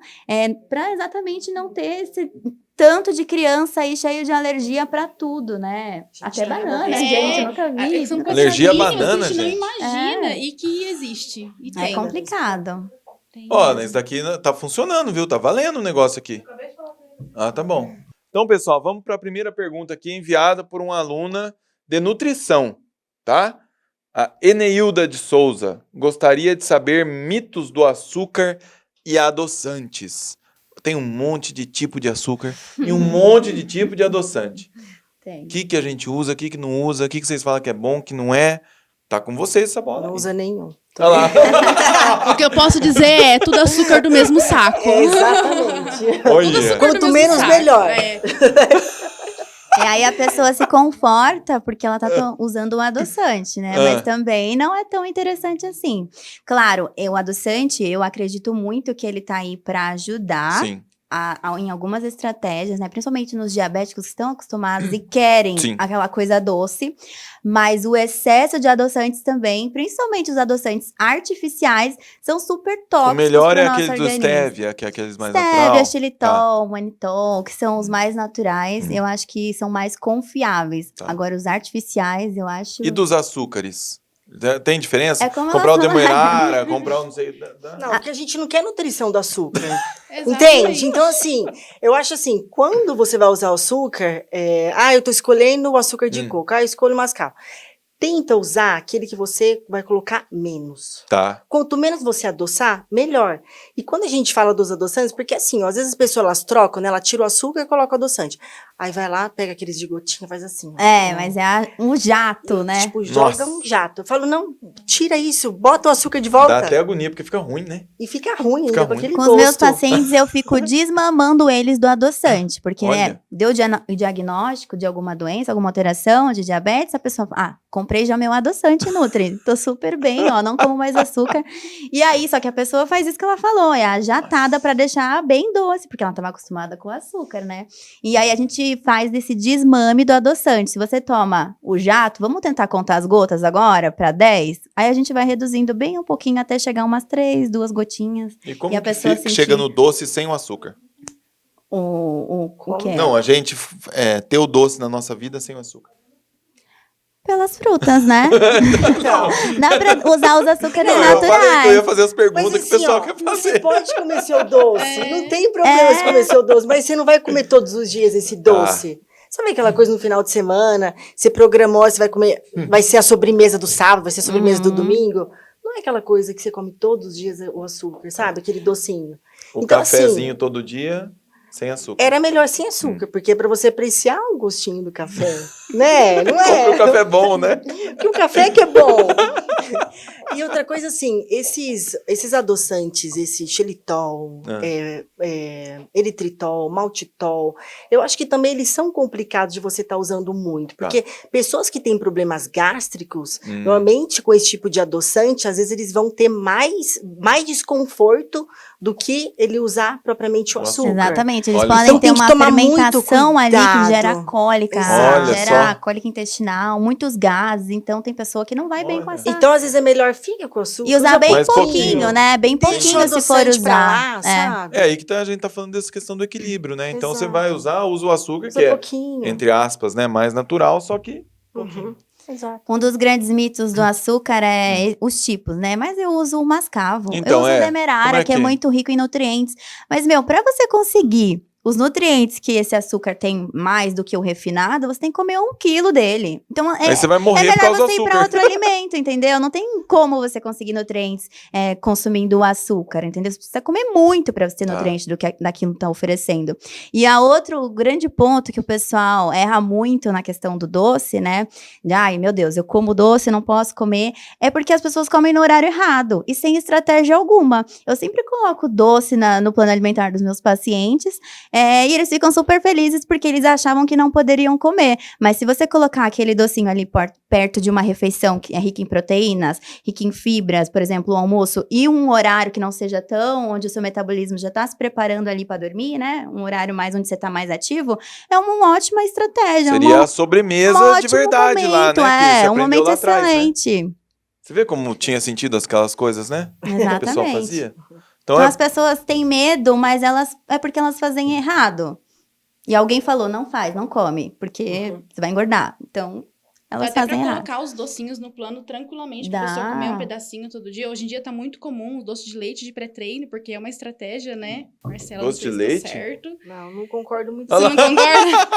para exatamente não ter esse tanto de criança aí cheio de alergia para tudo, né? Gente, até banana, é. gente, eu nunca vi. São Alergia a coisas banana, que a gente gente. não imagina e que existe. E É tem. complicado. Tem. Ó, esse daqui tá funcionando, viu? Tá valendo o negócio aqui. Ah, tá bom. Então, pessoal, vamos para a primeira pergunta aqui, enviada por uma aluna de nutrição, tá? A Eneilda de Souza gostaria de saber mitos do açúcar e adoçantes. Tem um monte de tipo de açúcar e um monte de tipo de adoçante. Tem. O que a gente usa, o que não usa, o que vocês falam que é bom, que não é. Tá com vocês essa bola. Não aí. usa nenhum. Olha lá. O que eu posso dizer é tudo açúcar do mesmo saco. Exatamente. Olha. Quanto menos, melhor. Aí a pessoa se conforta porque ela tá usando um adoçante, né? Mas também não é tão interessante assim. Claro, o adoçante, eu acredito muito que ele tá aí para ajudar. Sim. Em algumas estratégias, né? Principalmente nos diabéticos que estão acostumados e querem aquela coisa doce. Mas o excesso de adoçantes também, principalmente os adoçantes artificiais, são super tóxicos. O melhor é pro nosso aquele do organismo. stevia, que é aqueles mais naturais. Stevia, xilitol, manitol, que são os mais naturais, eu acho que são mais confiáveis. Tá. Agora, os artificiais, eu acho... E dos açúcares? Tem diferença? É como comprar o elas falam. demerara, comprar o não sei... Não, porque a gente não quer nutrição do açúcar. Exatamente. Entende? Então, assim, eu acho assim, quando você vai usar o açúcar, eu tô escolhendo o açúcar de coco, eu escolho o mascavo. Tenta usar aquele que você vai colocar menos. Tá. Quanto menos você adoçar, melhor. E quando a gente fala dos adoçantes, porque assim, ó, às vezes as pessoas elas trocam, né? Ela tira o açúcar e coloca o adoçante. Aí vai lá, pega aqueles de gotinha, faz assim. Ó, mas é um jato, né? Tipo, joga um jato. Eu falo, não, tira isso, bota o açúcar de volta. Dá até agonia, porque fica ruim, né? E fica ruim Fica ainda com ruim. aquele Com gosto. os meus pacientes, eu fico desmamando eles do adoçante. Porque, Olha. né, deu o diagnóstico de alguma doença, alguma alteração de diabetes, a pessoa fala, comprei já meu adoçante, Nutri. Tô super bem, ó, não como mais açúcar. E aí, só que a pessoa faz isso que ela falou, é a jatada pra deixar bem doce, porque ela tava acostumada com açúcar, né? E aí, a gente gente faz esse desmame do adoçante. Se você toma o jato, vamos tentar contar as gotas agora para 10? Aí a gente vai reduzindo bem um pouquinho até chegar umas 3, 2 gotinhas. E como E a que pessoa chega no doce sem o açúcar? O quê? Não, a gente ter o doce na nossa vida sem o açúcar. Pelas frutas, né? Então, Dá pra usar os açúcares Não, eu falei que eu ia naturais. fazer as perguntas mas que o pessoal assim, ó, quer você fazer. pode comer seu doce, não tem problema você comer seu doce, mas você não vai comer todos os dias esse doce. Sabe aquela coisa no final de semana, você programou, você vai comer, vai ser a sobremesa do sábado, vai ser a sobremesa do domingo. Não é aquela coisa que você come todos os dias o açúcar, sabe? Aquele docinho. O Então, cafezinho todo dia sem açúcar. Era melhor sem açúcar, porque é pra você apreciar o gostinho do café, né? Não é? Compre o café bom, né? Porque o café que é bom. E outra coisa, assim, esses adoçantes, esse xilitol, eritritol, maltitol, eu acho que também eles são complicados de você estar usando muito. Porque pessoas que têm problemas gástricos, normalmente com esse tipo de adoçante, às vezes eles vão ter mais desconforto do que ele usar propriamente o açúcar. Exatamente, eles Olha, podem então ter tem que uma tomar muito fermentação ali que cuidado. gera cólica, Olha gera só. cólica intestinal, muitos gases, então tem pessoa que não vai bem com Olha. essa. Então, às vezes, é melhor fica com açúcar. E usar usa bem mais pouquinho, pouquinho. né? Bem Deixa o pouquinho se for adoçante pra usar. lá, sabe? Aí que a gente tá falando dessa questão do equilíbrio, né? Então você Exato. vai usa o açúcar, Usa que é, pouquinho. entre aspas, né, mais natural, só que Uhum. Exato. Um dos grandes mitos do açúcar é os tipos, né? Mas eu uso o mascavo, Então, eu uso o como demerara, é que é que é? muito rico em nutrientes. Mas, pra você conseguir os nutrientes que esse açúcar tem mais do que o refinado, você tem que comer 1 quilo dele. Então, aí você vai é morrer por melhor causa do você ir para açúcar. outro alimento, entendeu? Não tem como você conseguir nutrientes consumindo o açúcar, entendeu? Você precisa comer muito para você ter Tá. nutrientes daquilo que tá oferecendo. E a outro grande ponto que o pessoal erra muito na questão do doce, né? Ai, meu Deus, eu como doce, não posso comer. É porque as pessoas comem no horário errado e sem estratégia alguma. Eu sempre coloco doce no plano alimentar dos meus pacientes, e eles ficam super felizes porque eles achavam que não poderiam comer. Mas se você colocar aquele docinho ali perto de uma refeição que é rica em proteínas, rica em fibras, por exemplo, o almoço, e um horário que não seja tão, onde o seu metabolismo já está se preparando ali para dormir, né? Um horário mais onde você está mais ativo, é uma ótima estratégia. Seria a sobremesa um de verdade momento, lá, né? Que você um aprendeu momento lá atrás, né? excelente. Você vê como tinha sentido aquelas coisas, né? Que o pessoal Exatamente. fazia? Então Então, as pessoas têm medo, mas é porque elas fazem errado. E alguém falou, não faz, não come, porque você vai engordar. Então, elas Dá até fazem pra errado. colocar os docinhos no plano tranquilamente, Dá. pra pessoa comer um pedacinho todo dia. Hoje em dia tá muito comum o doce de leite de pré-treino, porque é uma estratégia, né? Marcela, Doce não de sei se leite? tá certo. Não concordo muito. Você não concorda?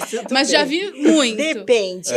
Tudo Mas já bem. vi muito. Depende,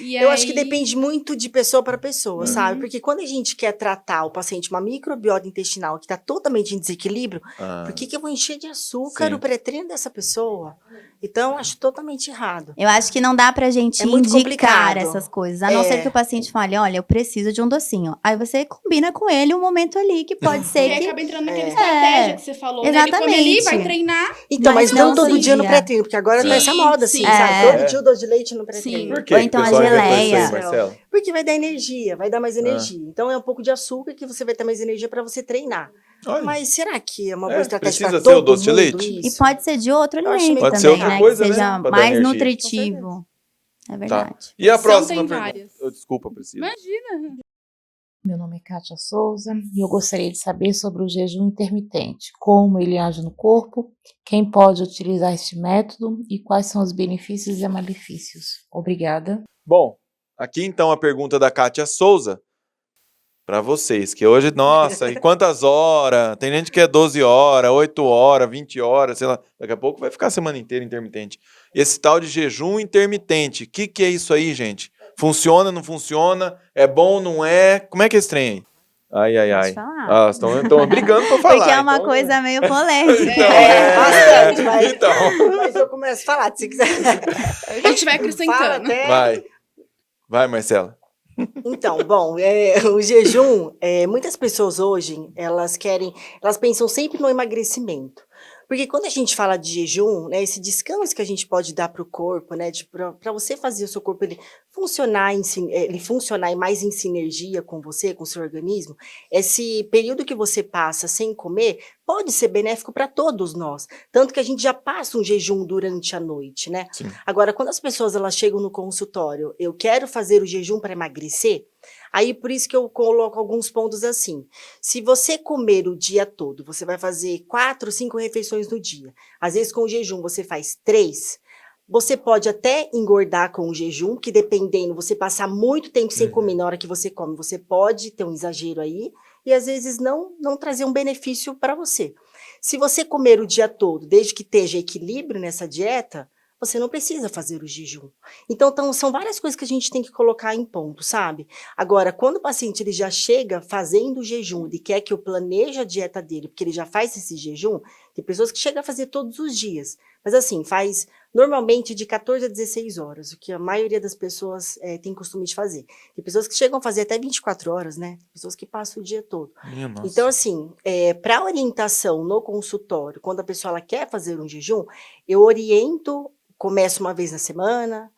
E Eu acho que aí- depende muito de pessoa para pessoa, Uhum. sabe? Porque quando a gente quer tratar o paciente uma microbiota intestinal que está totalmente em desequilíbrio, por que eu vou encher de açúcar Sim. o pré-treino dessa pessoa? Então, eu acho totalmente errado. Eu acho que não dá pra gente É muito indicar complicado. essas coisas. A não ser que o paciente fale, olha, eu preciso de um docinho. Aí você combina com ele um momento ali que pode E ser aí que... acaba entrando naquela É. estratégia que você falou, né? Ele come ali, Exatamente. vai treinar. Então, mas Mas não não todo todo dia no dia. pré-treino, porque agora Sim, tá essa moda, assim, sim. sabe? É. Todo dia o doce de leite no pré-treino. Sim. por que Ou que o então a pessoal inventou isso aí, geleia. Marcelo? Porque vai dar energia, vai dar mais energia. Então, é um pouco de açúcar que você vai ter mais energia para você treinar. Olha, Mas será que é uma boa estratégia precisa para ser o todo doce de mundo leite? E isso? pode ser de outro Eu acho alimento meio Pode ser também, outra né? coisa, que né? seja Pra dar mais energia. nutritivo. É verdade. E a Opção próxima tem pergunta? várias. Desculpa, Priscila. Imagina. Meu nome é Kátia Souza e eu gostaria de saber sobre o jejum intermitente, como ele age no corpo, quem pode utilizar este método e quais são os benefícios e malefícios. Obrigada. Bom, aqui então a pergunta da Kátia Souza para vocês, que hoje, nossa, e quantas horas? Tem gente que é 12 horas, 8 horas, 20 horas, sei lá, daqui a pouco vai ficar a semana inteira intermitente. Esse tal de jejum intermitente, o que é isso aí, gente? Funciona, não funciona? É bom, não é? Como é que é esse trem aí? Ai. Pode falar. Estão brigando pra falar. Porque é uma então- coisa meio polêmica. Então, bastante, vai. Então, Mas eu começo a falar, se quiser. A gente vai acrescentando. Fala até. vai, Marcela. Então, bom, o jejum, muitas pessoas hoje, elas pensam sempre no emagrecimento. Porque quando a gente fala de jejum, né, esse descanso que a gente pode dar para o corpo, né, para você fazer o seu corpo ele ele funcionar mais em sinergia com você, com o seu organismo, esse período que você passa sem comer pode ser benéfico para todos nós. Tanto que a gente já passa um jejum durante a noite, né? Sim. Agora, quando as pessoas elas chegam no consultório, eu quero fazer o jejum para emagrecer, aí por isso que eu coloco alguns pontos assim. Se você comer o dia todo, você vai fazer 4, 5 refeições no dia. Às vezes com o jejum você faz 3. Você pode até engordar com o jejum, que dependendo, você passar muito tempo sem comer, na hora que você come, você pode ter um exagero aí, e às vezes não trazer um benefício para você. Se você comer o dia todo, desde que esteja equilíbrio nessa dieta, você não precisa fazer o jejum. Então, são várias coisas que a gente tem que colocar em ponto, sabe? Agora, quando o paciente ele já chega fazendo o jejum, ele quer que eu planeje a dieta dele, porque ele já faz esse jejum, tem pessoas que chegam a fazer todos os dias. Mas assim, faz normalmente de 14 a 16 horas, o que a maioria das pessoas tem costume de fazer. Tem pessoas que chegam a fazer até 24 horas, né? Pessoas que passam o dia todo. Então, assim, para orientação no consultório, quando a pessoa ela quer fazer um jejum, eu oriento, começa uma vez na semana,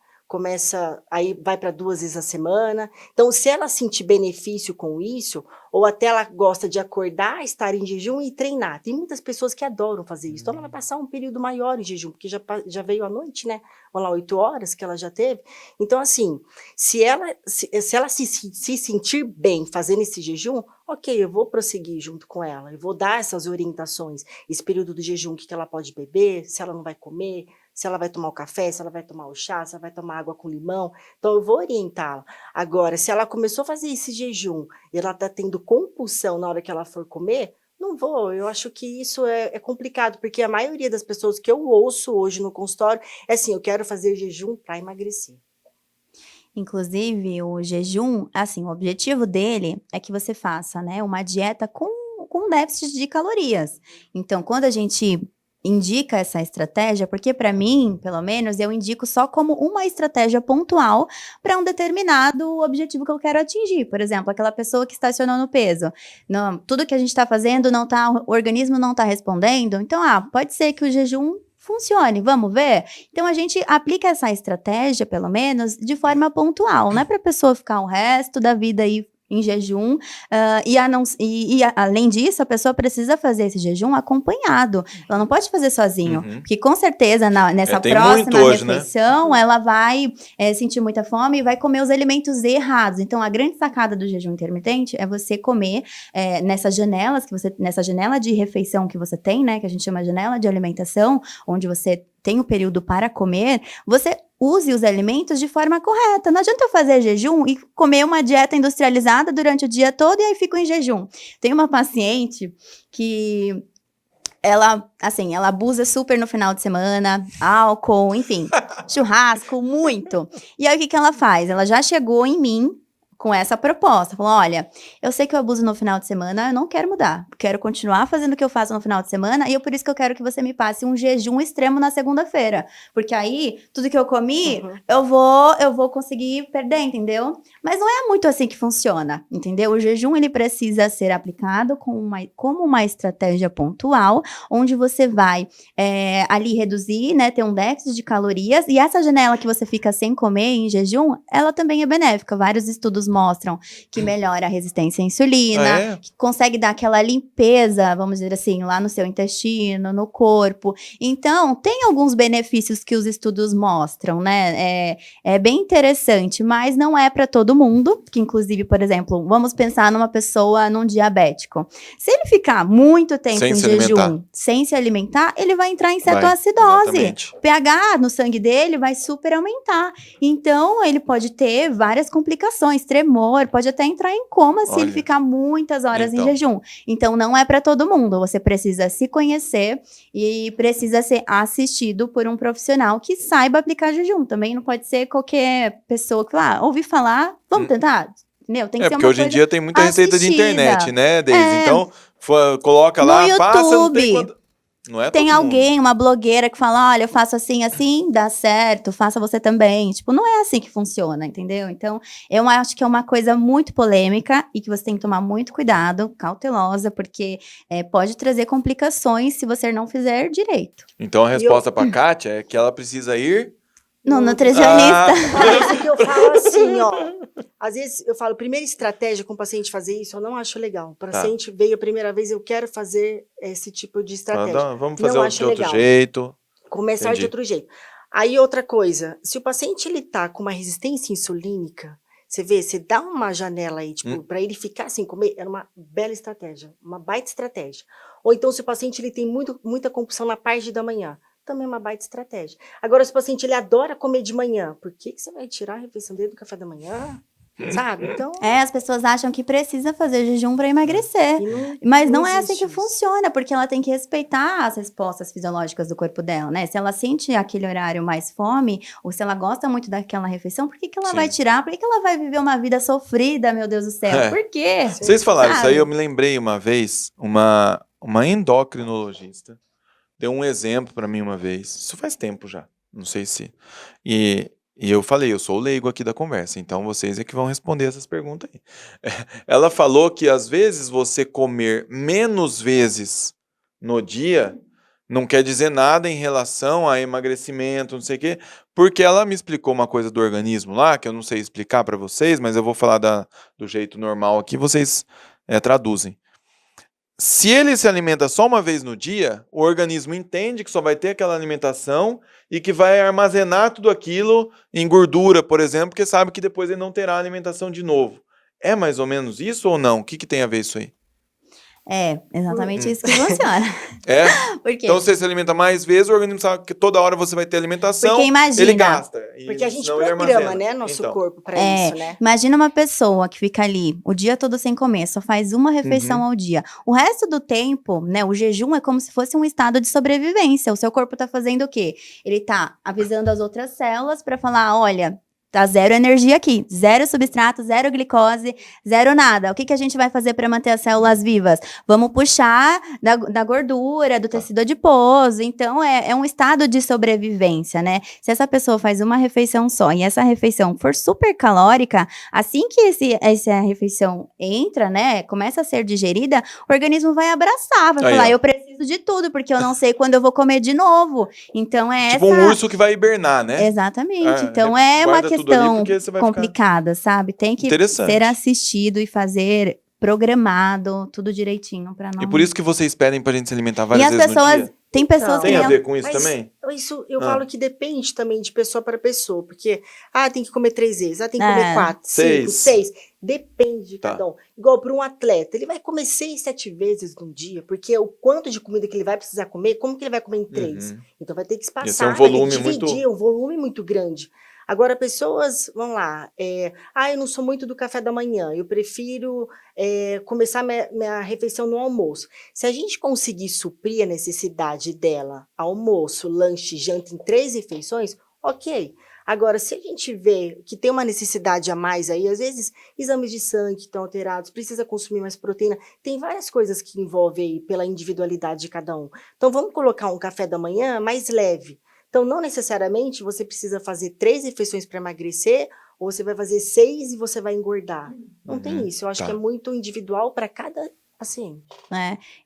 aí vai para 2 vezes na semana. Então, se ela sentir benefício com isso, ou até ela gosta de acordar, estar em jejum e treinar. Tem muitas pessoas que adoram fazer isso. Então, ela vai passar um período maior em jejum, porque já veio à noite, né? Vamos lá, 8 horas que ela já teve. Então, assim, se ela se sentir bem fazendo esse jejum, ok, eu vou prosseguir junto com ela. Eu vou dar essas orientações. Esse período do jejum, o que ela pode beber, se ela não vai comer, se ela vai tomar o café, se ela vai tomar o chá, se ela vai tomar água com limão. Então, eu vou orientá-la. Agora, se ela começou a fazer esse jejum e ela está tendo compulsão na hora que ela for comer, não vou. Eu acho que isso é complicado, porque a maioria das pessoas que eu ouço hoje no consultório é assim, eu quero fazer jejum para emagrecer. Inclusive, o jejum, assim, o objetivo dele é que você faça, né, uma dieta com déficit de calorias. Então, quando a gente indica essa estratégia, porque para mim, pelo menos, eu indico só como uma estratégia pontual para um determinado objetivo que eu quero atingir. Por exemplo, aquela pessoa que estacionou no peso. Não, tudo que a gente está fazendo, o organismo não está respondendo. Então, pode ser que o jejum funcione, vamos ver? Então, a gente aplica essa estratégia, pelo menos, de forma pontual. Não é para a pessoa ficar o resto da vida aí em jejum, além disso, a pessoa precisa fazer esse jejum acompanhado. Ela não pode fazer sozinho, porque com certeza nessa próxima hoje, refeição, né? Ela vai sentir muita fome e vai comer os alimentos errados. Então, a grande sacada do jejum intermitente é você comer nessa janela de refeição que você tem, né? Que a gente chama de janela de alimentação, onde você tem o período para comer, você use os alimentos de forma correta. Não adianta eu fazer jejum e comer uma dieta industrializada durante o dia todo e aí fico em jejum. Tem uma paciente que ela abusa super no final de semana, álcool, enfim, churrasco, muito. E aí, o que ela faz? Ela já chegou em mim com essa proposta, falou, olha, eu sei que eu abuso no final de semana, eu não quero mudar, quero continuar fazendo o que eu faço no final de semana, e por isso que eu quero que você me passe um jejum extremo na segunda-feira, porque aí, tudo que eu comi, eu vou conseguir perder, entendeu? Mas não é muito assim que funciona, entendeu? O jejum, ele precisa ser aplicado como uma estratégia pontual, onde você vai ali reduzir, né, ter um déficit de calorias, e essa janela que você fica sem comer em jejum, ela também é benéfica. Vários estudos mostram que melhora a resistência à insulina, que consegue dar aquela limpeza, vamos dizer assim, lá no seu intestino, no corpo. Então, tem alguns benefícios que os estudos mostram, né? É bem interessante, mas não é para todo mundo, que inclusive, por exemplo, vamos pensar numa pessoa, num diabético. Se ele ficar muito tempo em jejum, sem se alimentar, ele vai entrar em cetoacidose. O pH no sangue dele vai super aumentar. Então, ele pode ter várias complicações, tremor, pode até entrar em coma se ele ficar muitas horas em jejum. Então, não é para todo mundo. Você precisa se conhecer e precisa ser assistido por um profissional que saiba aplicar jejum. Também não pode ser qualquer pessoa que ouvi falar, vamos tentar? Entendeu? Tem que ser porque hoje em dia tem muita receita de internet, né, Deise? Então, coloca lá, no passa, YouTube. não tem quando... Não é tem alguém, uma blogueira que fala, olha, eu faço assim, dá certo, faça você também. Tipo, não é assim que funciona, entendeu? Então, eu acho que é uma coisa muito polêmica e que você tem que tomar muito cuidado, cautelosa, porque pode trazer complicações se você não fizer direito. Então, a resposta para a Kátia é que ela precisa ir No nutricionista. Mas é que eu falo assim, ó. Às vezes eu falo, primeira estratégia com o paciente fazer isso, eu não acho legal. O paciente veio a primeira vez, eu quero fazer esse tipo de estratégia. Vamos Não fazer acho de outro legal. jeito. Começar Entendi. de outro jeito. Aí outra coisa, se o paciente ele tá com uma resistência insulínica, você vê, você dá uma janela aí, tipo, para ele ficar sem comer, era uma bela estratégia, uma baita estratégia. Ou então se o paciente ele tem muita compulsão na parte da manhã, também é uma baita estratégia. Agora, se o paciente ele adora comer de manhã, por que você vai tirar a refeição dele do café da manhã? Sabe? Então. As pessoas acham que precisa fazer jejum para emagrecer. Não, Mas não é assim que existe isso. funciona, porque ela tem que respeitar as respostas fisiológicas do corpo dela, né? Se ela sente aquele horário mais fome, ou se ela gosta muito daquela refeição, por que ela Sim. vai tirar? Por que ela vai viver uma vida sofrida, meu Deus do céu? Por quê? Vocês falaram isso aí, Sabe? eu me lembrei uma vez, uma endocrinologista deu um exemplo para mim uma vez. Isso faz tempo já, não sei se... E eu falei, eu sou o leigo aqui da conversa, então vocês é que vão responder essas perguntas aí. Ela falou que às vezes você comer menos vezes no dia não quer dizer nada em relação a emagrecimento, não sei o quê, porque ela me explicou uma coisa do organismo lá, que eu não sei explicar para vocês, mas eu vou falar do jeito normal aqui, vocês traduzem. Se ele se alimenta só uma vez no dia, o organismo entende que só vai ter aquela alimentação e que vai armazenar tudo aquilo em gordura, por exemplo, porque sabe que depois ele não terá alimentação de novo. É mais ou menos isso ou não? O que tem a ver isso aí? É, exatamente isso que funciona. É? Por quê? Então, se você se alimenta mais vezes, o organismo sabe que toda hora você vai ter alimentação, Porque imagina, ele gasta. Porque a gente senão ele programa, armazena. né, nosso Então, corpo para isso, né? Imagina uma pessoa que fica ali o dia todo sem comer, só faz uma refeição ao dia. O resto do tempo, né, o jejum é como se fosse um estado de sobrevivência. O seu corpo tá fazendo o quê? Ele tá avisando as outras células para falar, olha, tá zero energia aqui, zero substrato, zero glicose, zero nada. O que a gente vai fazer para manter as células vivas? Vamos puxar da gordura, do tecido adiposo. Então, é um estado de sobrevivência, né? Se essa pessoa faz uma refeição só e essa refeição for super calórica, assim que essa refeição entra, né, começa a ser digerida, o organismo vai abraçar, vai falar, eu preciso de tudo, porque eu não sei quando eu vou comer de novo. Então, tipo um urso que vai hibernar, né? Exatamente. Então, é uma questão complicada, sabe? Tem que ser assistido e fazer programado, tudo direitinho para não... E por isso que vocês pedem pra gente se alimentar várias vezes no dia? Tem pessoas Tem que... a ver com isso também? Isso eu falo que depende também de pessoa para pessoa, porque, tem que comer 3 vezes, tem que comer 4, 5, 6, depende de cada um. Igual para um atleta, ele vai comer 6, 7 vezes no dia, porque o quanto de comida que ele vai precisar comer, como que ele vai comer em 3? Então vai ter que espaçar, esse é um volume dividir, um volume muito grande. Agora, pessoas, vamos lá, eu não sou muito do café da manhã, eu prefiro começar minha refeição no almoço. Se a gente conseguir suprir a necessidade dela, almoço, lanche, janta em 3 refeições, ok. Agora, se a gente vê que tem uma necessidade a mais aí, às vezes exames de sangue estão alterados, precisa consumir mais proteína, tem várias coisas que envolvem aí pela individualidade de cada um. Então, vamos colocar um café da manhã mais leve. Então, não necessariamente você precisa fazer 3 refeições para emagrecer, ou você vai fazer 6 e você vai engordar. Não tem isso. Eu acho que é muito individual para cada paciente.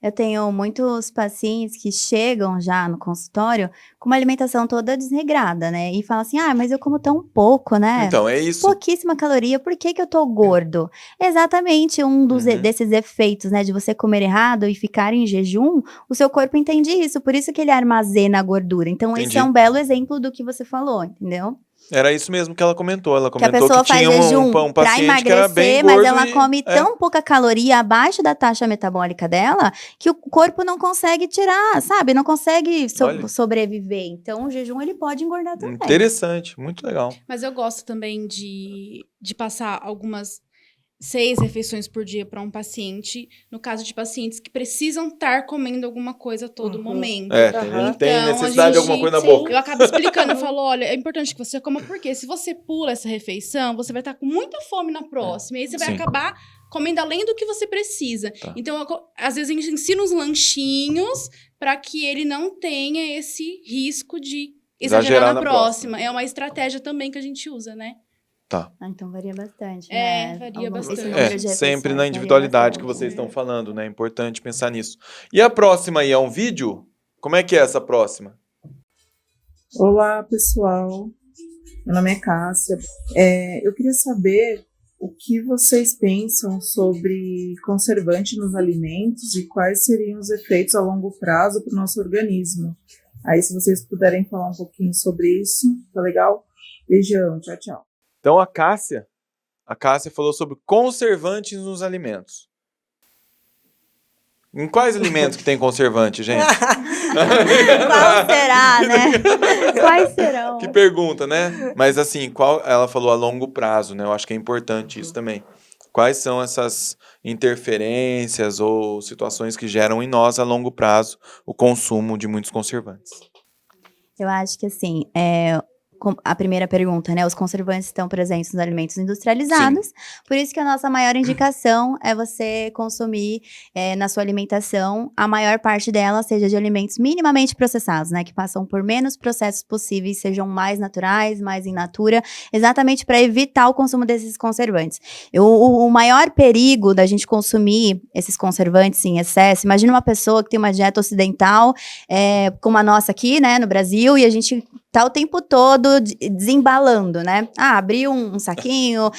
Eu tenho muitos pacientes que chegam já no consultório com uma alimentação toda desregrada, né? E falam assim, mas eu como tão pouco, né? Então, é isso. Pouquíssima caloria, por que eu tô gordo? Exatamente um desses efeitos, né? De você comer errado e ficar em jejum, o seu corpo entende isso, por isso que ele armazena a gordura. Então, esse é um belo exemplo do que você falou, entendeu? Era isso mesmo que ela comentou. Ela que comentou a pessoa que tinha faz jejum um paciente que era bem emagrecer, gordo. Mas ela come tão pouca caloria abaixo da taxa metabólica dela que o corpo não consegue tirar, sabe? Não consegue sobreviver. Então, o jejum ele pode engordar também. Interessante, muito legal. Mas eu gosto também de passar algumas 6 refeições por dia para um paciente, no caso de pacientes que precisam estar comendo alguma coisa a todo momento. Tem necessidade de alguma coisa na boca. Eu acabo explicando, eu falo, olha, é importante que você coma, porque se você pula essa refeição, você vai estar com muita fome na próxima, e aí você vai acabar comendo além do que você precisa. Então, às vezes a gente ensina uns lanchinhos para que ele não tenha esse risco de exagerar na próxima. É uma estratégia também que a gente usa, né? Então varia bastante, né? Varia bastante. Sempre na individualidade que vocês estão falando, né? É importante pensar nisso. E a próxima aí é um vídeo? Como é que é essa próxima? Olá, pessoal. Meu nome é Cássia. Eu queria saber o que vocês pensam sobre conservante nos alimentos e quais seriam os efeitos a longo prazo para o nosso organismo. Aí, se vocês puderem falar um pouquinho sobre isso, tá legal? Beijão, tchau, tchau. Então a Cássia falou sobre conservantes nos alimentos. Em quais alimentos que tem conservante, gente? Qual será, né? Quais serão? Que pergunta, né? Mas assim, ela falou a longo prazo, né? Eu acho que é importante isso também. Quais são essas interferências ou situações que geram em nós a longo prazo o consumo de muitos conservantes? Eu acho que assim, a primeira pergunta, né? Os conservantes estão presentes nos alimentos industrializados, por isso que a nossa maior indicação é você consumir na sua alimentação, a maior parte dela seja de alimentos minimamente processados, né? Que passam por menos processos possíveis, sejam mais naturais, mais in natura, exatamente para evitar o consumo desses conservantes. O maior perigo da gente consumir esses conservantes em excesso, imagina uma pessoa que tem uma dieta ocidental, como a nossa aqui, né, no Brasil, e a gente tá o tempo todo desembalando, né? Abri um saquinho,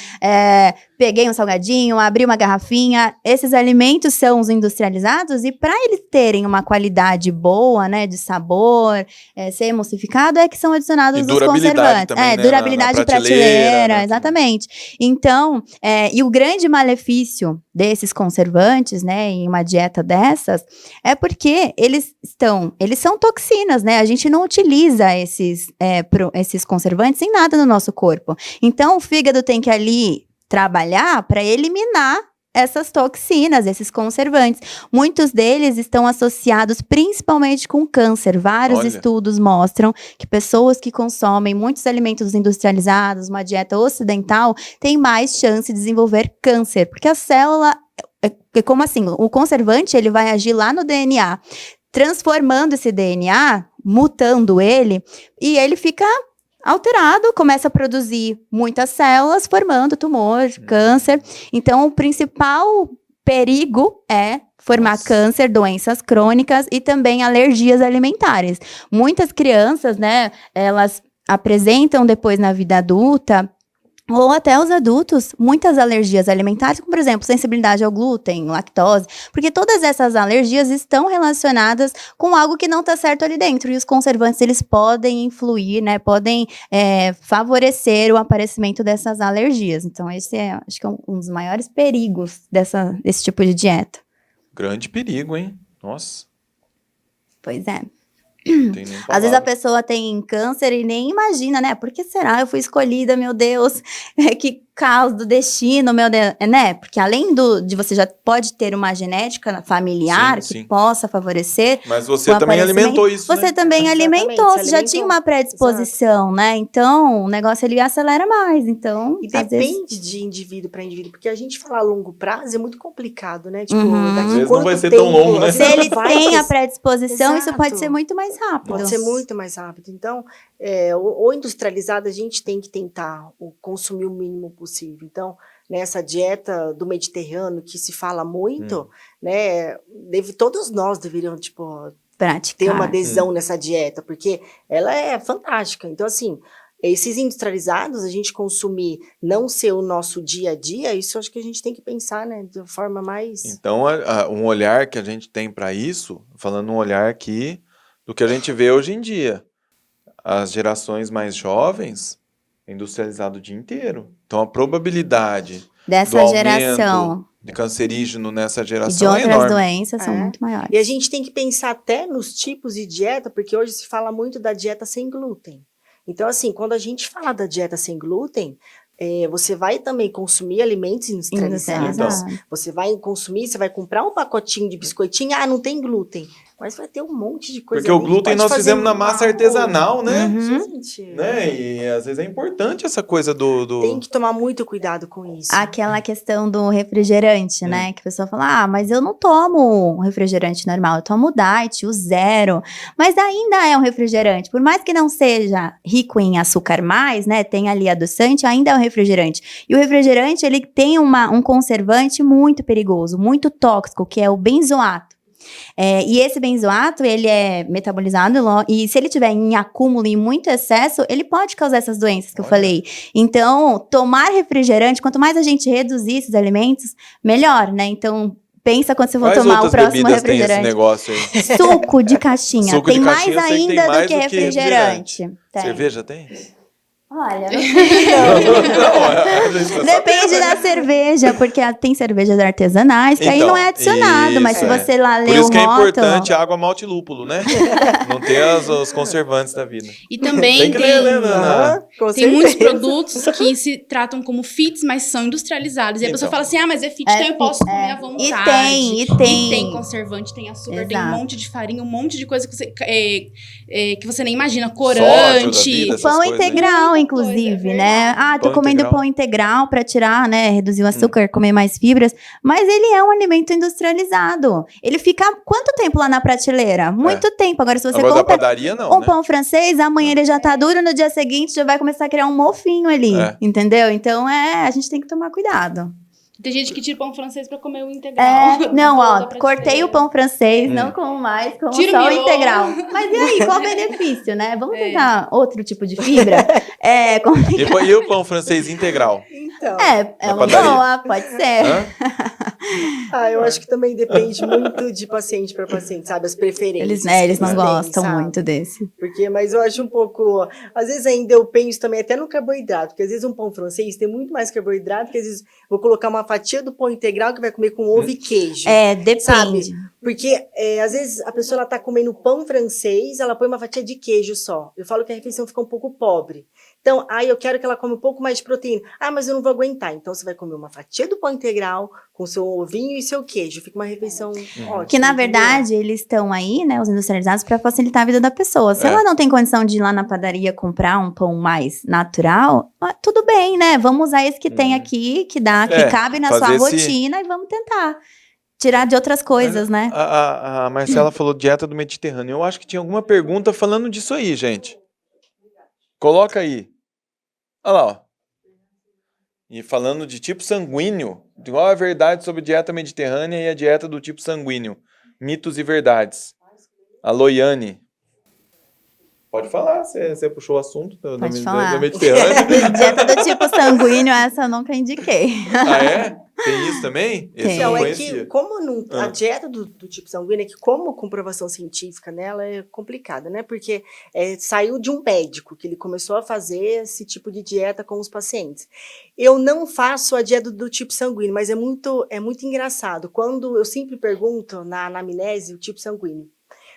peguei um salgadinho, abri uma garrafinha. Esses alimentos são os industrializados e para eles terem uma qualidade boa, né, de sabor, ser emulsificado, que são adicionados os conservantes. Também, né? Durabilidade na prateleira, né? Exatamente. Então, e o grande malefício desses conservantes, né, em uma dieta dessas, é porque eles são toxinas, né? A gente não utiliza esses conservantes em nada no nosso corpo. Então, o fígado tem que ali trabalhar para eliminar essas toxinas, esses conservantes. Muitos deles estão associados principalmente com câncer. Vários estudos mostram que pessoas que consomem muitos alimentos industrializados, uma dieta ocidental, têm mais chance de desenvolver câncer, porque a célula, como assim? O conservante, ele vai agir lá no DNA, transformando esse DNA, mutando ele, e ele fica alterado, começa a produzir muitas células, formando tumor, câncer. Então, o principal perigo é formar câncer, doenças crônicas e também alergias alimentares. Muitas crianças, né, elas apresentam depois na vida adulta, ou até os adultos, muitas alergias alimentares, como, por exemplo, sensibilidade ao glúten, lactose, porque todas essas alergias estão relacionadas com algo que não está certo ali dentro, e os conservantes, eles podem influir, né, podem favorecer o aparecimento dessas alergias. Então, esse acho que é um dos maiores perigos desse tipo de dieta. Grande perigo, hein? Nossa. Pois é. Às vezes a pessoa tem câncer e nem imagina, né? Por que será? Eu fui escolhida, meu Deus. Que caos do destino, meu Deus. Né? Porque além de você já pode ter uma genética familiar que possa favorecer. Mas você também alimentou isso, Você também alimentou. Você já tinha uma predisposição, né? Então, o negócio ele acelera mais. Então, e depende de indivíduo para indivíduo. Porque a gente falar a longo prazo é muito complicado, né? Tipo, às vezes não vai ser tão longo, né? Se ele tem a predisposição, isso pode ser muito mais rápido. Pode ser muito mais rápido. Então, o industrializado, a gente tem que tentar consumir o mínimo possível. Então, nessa dieta do Mediterrâneo, que se fala muito, né? Todos nós deveriam, tipo, praticar, ter uma adesão nessa dieta, porque ela é fantástica. Então, assim, esses industrializados, a gente consumir, não ser o nosso dia a dia, isso eu acho que a gente tem que pensar, né, de forma mais... Então, um olhar que a gente tem para isso, falando um olhar aqui, do que a gente vê hoje em dia. As gerações mais jovens, industrializado o dia inteiro. Então, a probabilidade dessa geração de cancerígeno nessa geração e de outras é enorme. Doenças são muito maiores. E a gente tem que pensar até nos tipos de dieta, porque hoje se fala muito da dieta sem glúten. Então, assim, quando a gente fala da dieta sem glúten, você vai também consumir alimentos industrializados. Você vai comprar um pacotinho de biscoitinho, não tem glúten. Mas vai ter um monte de coisa. Porque o glúten nós fizemos na massa artesanal, né? Gente. Né? E às vezes é importante essa coisa do... Tem que tomar muito cuidado com isso. Aquela questão do refrigerante, né? Que a pessoa fala, mas eu não tomo um refrigerante normal, eu tomo diet, o zero. Mas ainda é um refrigerante. Por mais que não seja rico em açúcar mais, né? Tem ali adoçante, ainda é um refrigerante. E o refrigerante, ele tem um conservante muito perigoso, muito tóxico, que é o benzoato. E esse benzoato, ele é metabolizado e se ele tiver em acúmulo, em muito excesso, ele pode causar essas doenças que eu falei. Então, tomar refrigerante, quanto mais a gente reduzir esses alimentos, melhor, né? Então, pensa quando você for tomar o próximo refrigerante. Tem esse negócio aí? Suco de caixinha. Suco tem de mais caixinha, eu sei que tem ainda mais do que refrigerante. Tem. Cerveja tem? Olha, Não, depende da cerveja, porque tem cervejas artesanais que aí não é adicionado, mas se você lá Por ler o isso que é rótulo... importante água, malte e lúpulo, né? Não ter os conservantes da vida. E também Tem que ler, né, Nana? tem muitos produtos que se tratam como fits, mas são industrializados. E a pessoa Então. fala assim, mas é fit, então eu posso comer à vontade. E tem. E tem conservante, tem açúcar, tem um Exato. monte de farinha, um monte de coisa que você nem imagina. Sódio da Corante. vida, essas Pão coisas, né? integral, Muita inclusive, coisa, é né? verdade. Ah, tô Pão comendo integral. pão integral pra tirar, né? Reduzir o açúcar, comer mais fibras. Mas ele é um alimento industrializado. Ele fica quanto tempo lá na prateleira? Muito tempo. Agora, se você Agora da compra padaria, não, um né? pão francês, amanhã ele já tá duro, no dia seguinte já vai começar a criar um mofinho ali. É. Entendeu? Então, a gente tem que tomar cuidado. Tem gente que tira pão francês pra comer o integral. Não, da ó, prateleira. cortei o pão francês, não como mais, como Tira o só o miolo. integral. Mas e aí, qual o benefício, né? Vamos tentar outro tipo de fibra? Complicado. E o pão francês integral? Então, É Na uma padaria. boa, pode ser. Hã? eu acho que também depende muito de paciente para paciente, sabe? As preferências. Eles que não têm, gostam sabe? muito desse. Mas eu acho um pouco... Às vezes ainda eu penso também até no carboidrato, porque às vezes um pão francês tem muito mais carboidrato, que às vezes vou colocar uma fatia do pão integral que vai comer com ovo e queijo. Depende. Sabe? Porque às vezes a pessoa ela tá comendo pão francês, ela põe uma fatia de queijo só. Eu falo que a refeição fica um pouco pobre. Então, eu quero que ela come um pouco mais de proteína. Mas eu não vou aguentar. Então, você vai comer uma fatia do pão integral com seu ovinho e seu queijo. Fica uma refeição ótima. Que, na entendeu? verdade, eles estão aí, né, os industrializados, para facilitar a vida da pessoa. Se É. ela não tem condição de ir lá na padaria comprar um pão mais natural, tudo bem, né? Vamos usar esse que tem aqui, que cabe na sua fazer rotina e vamos tentar tirar de outras coisas, né? A Marcela falou dieta do Mediterrâneo. Eu acho que tinha alguma pergunta falando disso aí, gente. Coloca aí. Olha lá, ó. E falando de tipo sanguíneo, qual a verdade sobre dieta mediterrânea e a dieta do tipo sanguíneo? Mitos e verdades. A Loiane. Pode falar, você puxou o assunto do falar. Mediterrâneo. Dieta do tipo sanguíneo, essa eu nunca indiquei. Ah, é? Tem isso também? Esse Tem. eu não Então, conhecia. a dieta do tipo sanguíneo, como comprovação científica nela é complicada, né? Porque saiu de um médico que ele começou a fazer esse tipo de dieta com os pacientes. Eu não faço a dieta do tipo sanguíneo, mas é muito engraçado. Quando eu sempre pergunto na anamnese o tipo sanguíneo,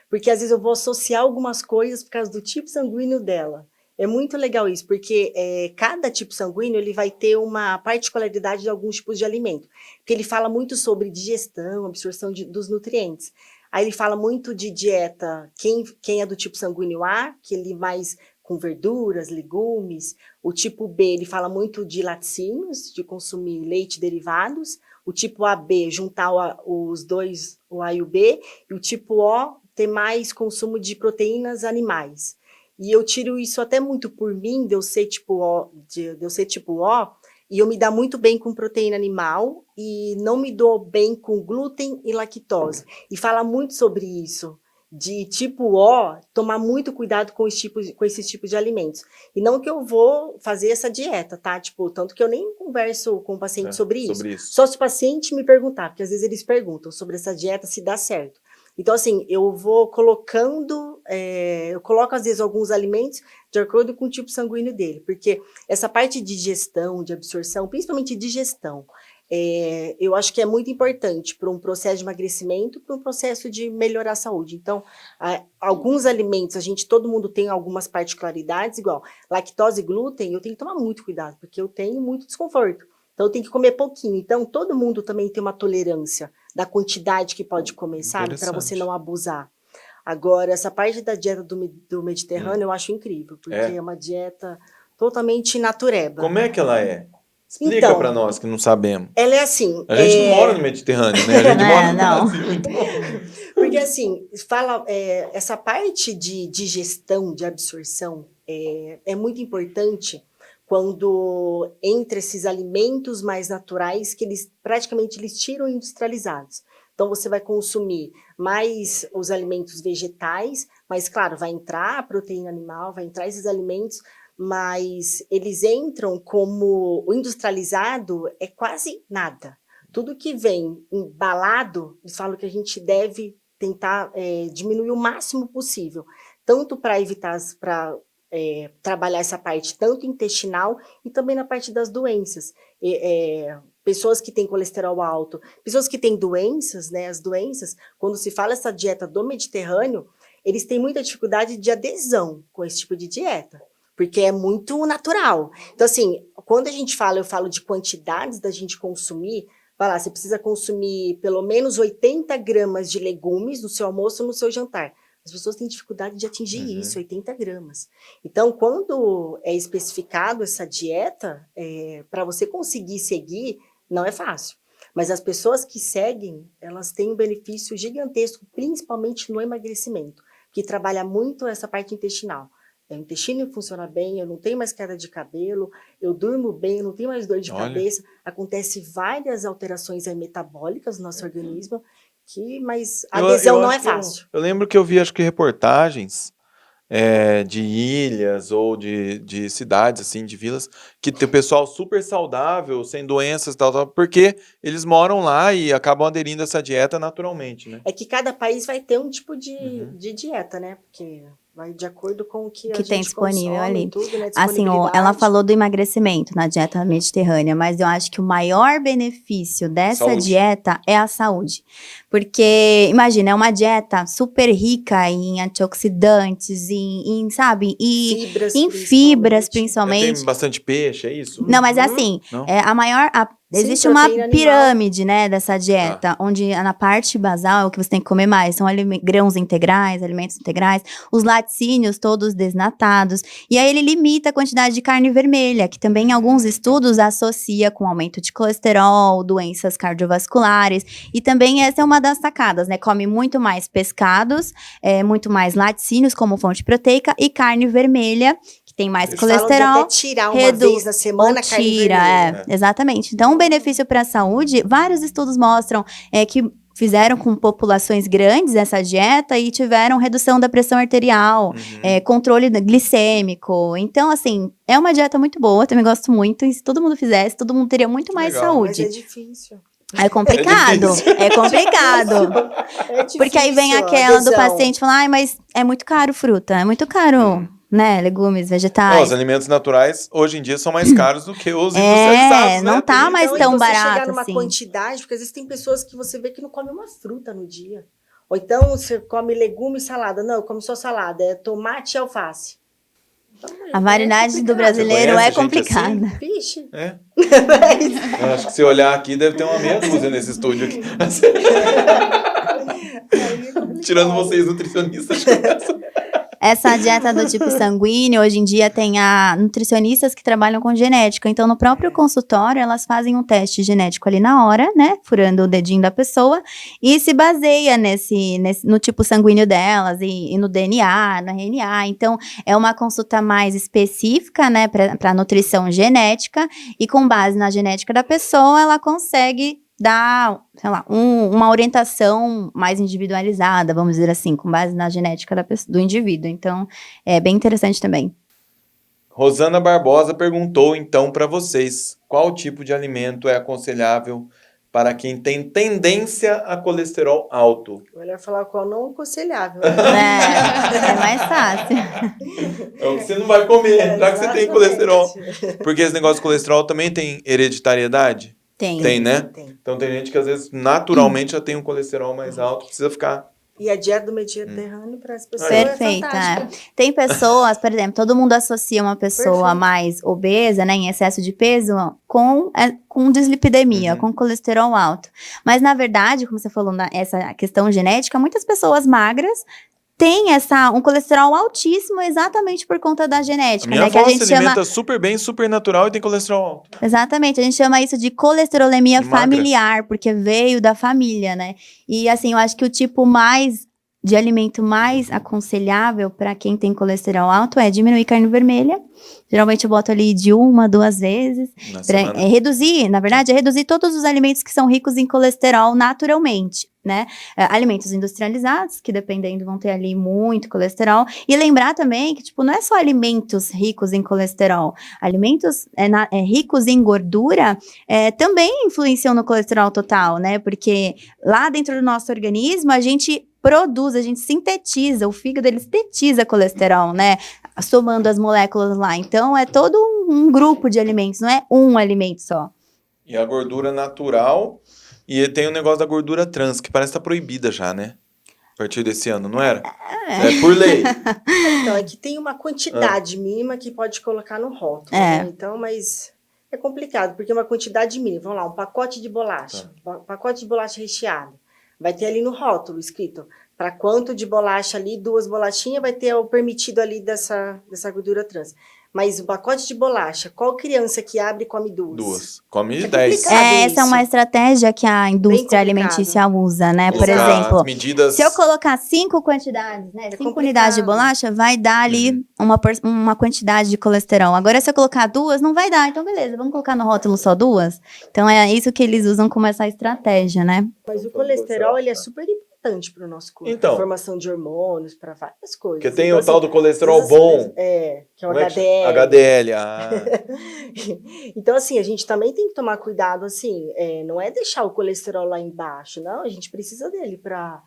porque às vezes eu vou associar algumas coisas por causa do tipo sanguíneo dela. É muito legal isso, porque cada tipo sanguíneo ele vai ter uma particularidade de alguns tipos de alimento. Porque ele fala muito sobre digestão, absorção dos nutrientes. Aí ele fala muito de dieta, quem é do tipo sanguíneo A, que ele mais com verduras, legumes. O tipo B, ele fala muito de laticínios, de consumir leite e derivados. O tipo AB, juntar os dois, o A e o B. E o tipo O, ter mais consumo de proteínas animais. E eu tiro isso até muito por mim, de eu ser tipo O, e eu me dá muito bem com proteína animal e não me dou bem com glúten e lactose. E fala muito sobre isso, de tipo O, tomar muito cuidado com esses tipos de alimentos. E não que eu vou fazer essa dieta, tá? Tanto que eu nem converso com o paciente sobre isso. Só se o paciente me perguntar, porque às vezes eles perguntam sobre essa dieta, se dá certo. Então, assim, eu vou colocando, eu coloco às vezes alguns alimentos de acordo com o tipo sanguíneo dele, porque essa parte de digestão, de absorção, principalmente digestão, eu acho que é muito importante para um processo de emagrecimento, para um processo de melhorar a saúde. Então, alguns alimentos, todo mundo tem algumas particularidades, igual lactose e glúten, eu tenho que tomar muito cuidado, porque eu tenho muito desconforto. Então, eu tenho que comer pouquinho. Então, todo mundo também tem uma tolerância da quantidade que pode comer, sabe? Para você não abusar. Agora, essa parte da dieta do Mediterrâneo eu acho incrível, porque é uma dieta totalmente natureba. Como é que ela é? Explica para nós que não sabemos. Ela é assim... A gente não mora no Mediterrâneo, né? A gente mora no Brasil, então... Porque assim, essa parte de digestão, de absorção, é muito importante quando entre esses alimentos mais naturais que eles praticamente tiram industrializados. Então, você vai consumir mais os alimentos vegetais, mas, claro, vai entrar a proteína animal, vai entrar esses alimentos, mas eles entram como o industrializado é quase nada. Tudo que vem embalado, eles falam que a gente deve tentar diminuir o máximo possível, tanto para evitar, trabalhar essa parte tanto intestinal e também na parte das doenças. Pessoas que têm colesterol alto, pessoas que têm doenças, né, as doenças, quando se fala essa dieta do Mediterrâneo, eles têm muita dificuldade de adesão com esse tipo de dieta, porque é muito natural. Então, assim, quando a gente fala, eu falo de quantidades da gente consumir, vai lá, você precisa consumir pelo menos 80 gramas de legumes no seu almoço ou no seu jantar. As pessoas têm dificuldade de atingir isso, 80 gramas. Então, quando é especificado essa dieta, para você conseguir seguir, não é fácil. Mas as pessoas que seguem, elas têm um benefício gigantesco, principalmente no emagrecimento, que trabalha muito essa parte intestinal. O intestino funciona bem, eu não tenho mais queda de cabelo, eu durmo bem, eu não tenho mais dor de cabeça. Acontece várias alterações metabólicas no nosso organismo, mas a adesão não é fácil. Eu lembro que eu vi, acho que reportagens de ilhas ou de cidades, assim, de vilas, que tem pessoal super saudável, sem doenças e tal, porque eles moram lá e acabam aderindo a essa dieta naturalmente, né? É que cada país vai ter um tipo de dieta, né? Porque vai de acordo com o que a gente tem disponível consome, ali. tudo, né? Assim, ela falou do emagrecimento na dieta mediterrânea, mas eu acho que o maior benefício dessa dieta é a saúde. Porque, imagina, é uma dieta super rica em antioxidantes, sabe? E em fibras, principalmente. Tem bastante peixe, é isso? Não, mas é assim, existe uma pirâmide, né, dessa dieta, onde na parte basal é o que você tem que comer mais, são grãos integrais, alimentos integrais, os laticínios todos desnatados, e aí ele limita a quantidade de carne vermelha, que também em alguns estudos associa com aumento de colesterol, doenças cardiovasculares, e também essa é uma das sacadas, né, come muito mais pescados, muito mais laticínios como fonte proteica e carne vermelha, tem mais colesterol. Falam de até tirar uma vez na semana a carne vermelha. Exatamente. Então, um benefício para a saúde, vários estudos mostram que fizeram com populações grandes essa dieta e tiveram redução da pressão arterial, controle glicêmico. Então, assim, é uma dieta muito boa, também gosto muito. E se todo mundo fizesse, todo mundo teria muito mais saúde. Mas é difícil. É complicado, é complicado. Porque aí vem aquela do paciente falar, mas é muito caro fruta, é muito caro. Né, legumes, vegetais. Os alimentos naturais, hoje em dia, são mais caros do que os industrializados, não tá mais tão barato chegar numa quantidade, porque às vezes tem pessoas que você vê que não comem uma fruta no dia. Ou então, você come legume e salada. Não, eu como só salada, é tomate e alface. Então, a variedade do brasileiro é complicada. Assim? Vixe. Eu acho que se olhar aqui, deve ter uma meia dúzia nesse estúdio aqui. Tirando vocês, nutricionistas. Essa dieta do tipo sanguíneo, hoje em dia tem nutricionistas que trabalham com genética. Então, no próprio consultório, elas fazem um teste genético ali na hora, né? Furando o dedinho da pessoa. E se baseia no tipo sanguíneo delas e no DNA, no RNA. Então, é uma consulta mais específica, né? Para nutrição genética. E com base na genética da pessoa, ela consegue dar, sei lá, uma orientação mais individualizada, vamos dizer assim, com base na genética do indivíduo. Então, é bem interessante também. Rosana Barbosa perguntou, então, para vocês, qual tipo de alimento é aconselhável para quem tem tendência a colesterol alto? Melhor falar qual não aconselhável. É mais fácil. É o que você não vai comer, já que você tem colesterol. Porque esse negócio de colesterol também tem hereditariedade? Tem, né? Tem. Então tem gente que às vezes naturalmente já tem um colesterol mais alto, precisa ficar... E a dieta do Mediterrâneo para as pessoas Perfeita. Tem pessoas, por exemplo, todo mundo associa uma pessoa mais obesa, né, em excesso de peso, com dislipidemia, com colesterol alto. Mas na verdade, como você falou, essa questão genética, muitas pessoas magras tem um colesterol altíssimo exatamente por conta da genética. Minha avó que a gente se alimenta super bem, super natural e tem colesterol alto. Exatamente, a gente chama isso de colesterolemia familiar, porque veio da família, né? E assim, eu acho que o tipo mais de alimento mais aconselhável para quem tem colesterol alto é diminuir carne vermelha. Geralmente eu boto ali de 1 a 2 vezes. Na semana? Reduzir, na verdade, é reduzir todos os alimentos que são ricos em colesterol naturalmente, né? Alimentos industrializados, que dependendo vão ter ali muito colesterol. E lembrar também que, tipo, não é só alimentos ricos em colesterol. Alimentos ricos em gordura também influenciam no colesterol total, né? Porque lá dentro do nosso organismo, a gente sintetiza, o fígado ele sintetiza colesterol, né? Somando as moléculas lá. Então, é todo um grupo de alimentos, não é um alimento só. E a gordura natural, e tem o negócio da gordura trans, que parece que tá proibida já, né? A partir desse ano, não era? É por lei. Então, é que tem uma quantidade mínima que pode colocar no rótulo, né? Então, mas é complicado, porque é uma quantidade mínima. Vamos lá, um pacote de bolacha, pacote de bolacha recheada. Vai ter ali no rótulo escrito para quanto de bolacha ali, 2 bolachinhas, vai ter o permitido ali dessa gordura trans. Mas o pacote de bolacha, qual criança que abre e come 2? 2. Come É 10. complicado. Essa é uma estratégia que a indústria Bem complicado. alimentícia usa, né? Por Colocar exemplo, as medidas... se eu colocar 5 quantidades, né? 5 complicado. unidades de bolacha, vai dar ali uma quantidade de colesterol. Agora, se eu colocar 2, não vai dar. Então, beleza, vamos colocar no rótulo só 2? Então, é isso que eles usam como essa estratégia, né? Mas o colesterol, ele é super importante para o nosso corpo. Então. Formação de hormônios, para várias coisas. Porque tem então, o tal do colesterol bom. Que é o Como é que HDL. chama? HDL, ah. Então, assim, a gente também tem que tomar cuidado, assim, não é deixar o colesterol lá embaixo, não, a gente precisa dele para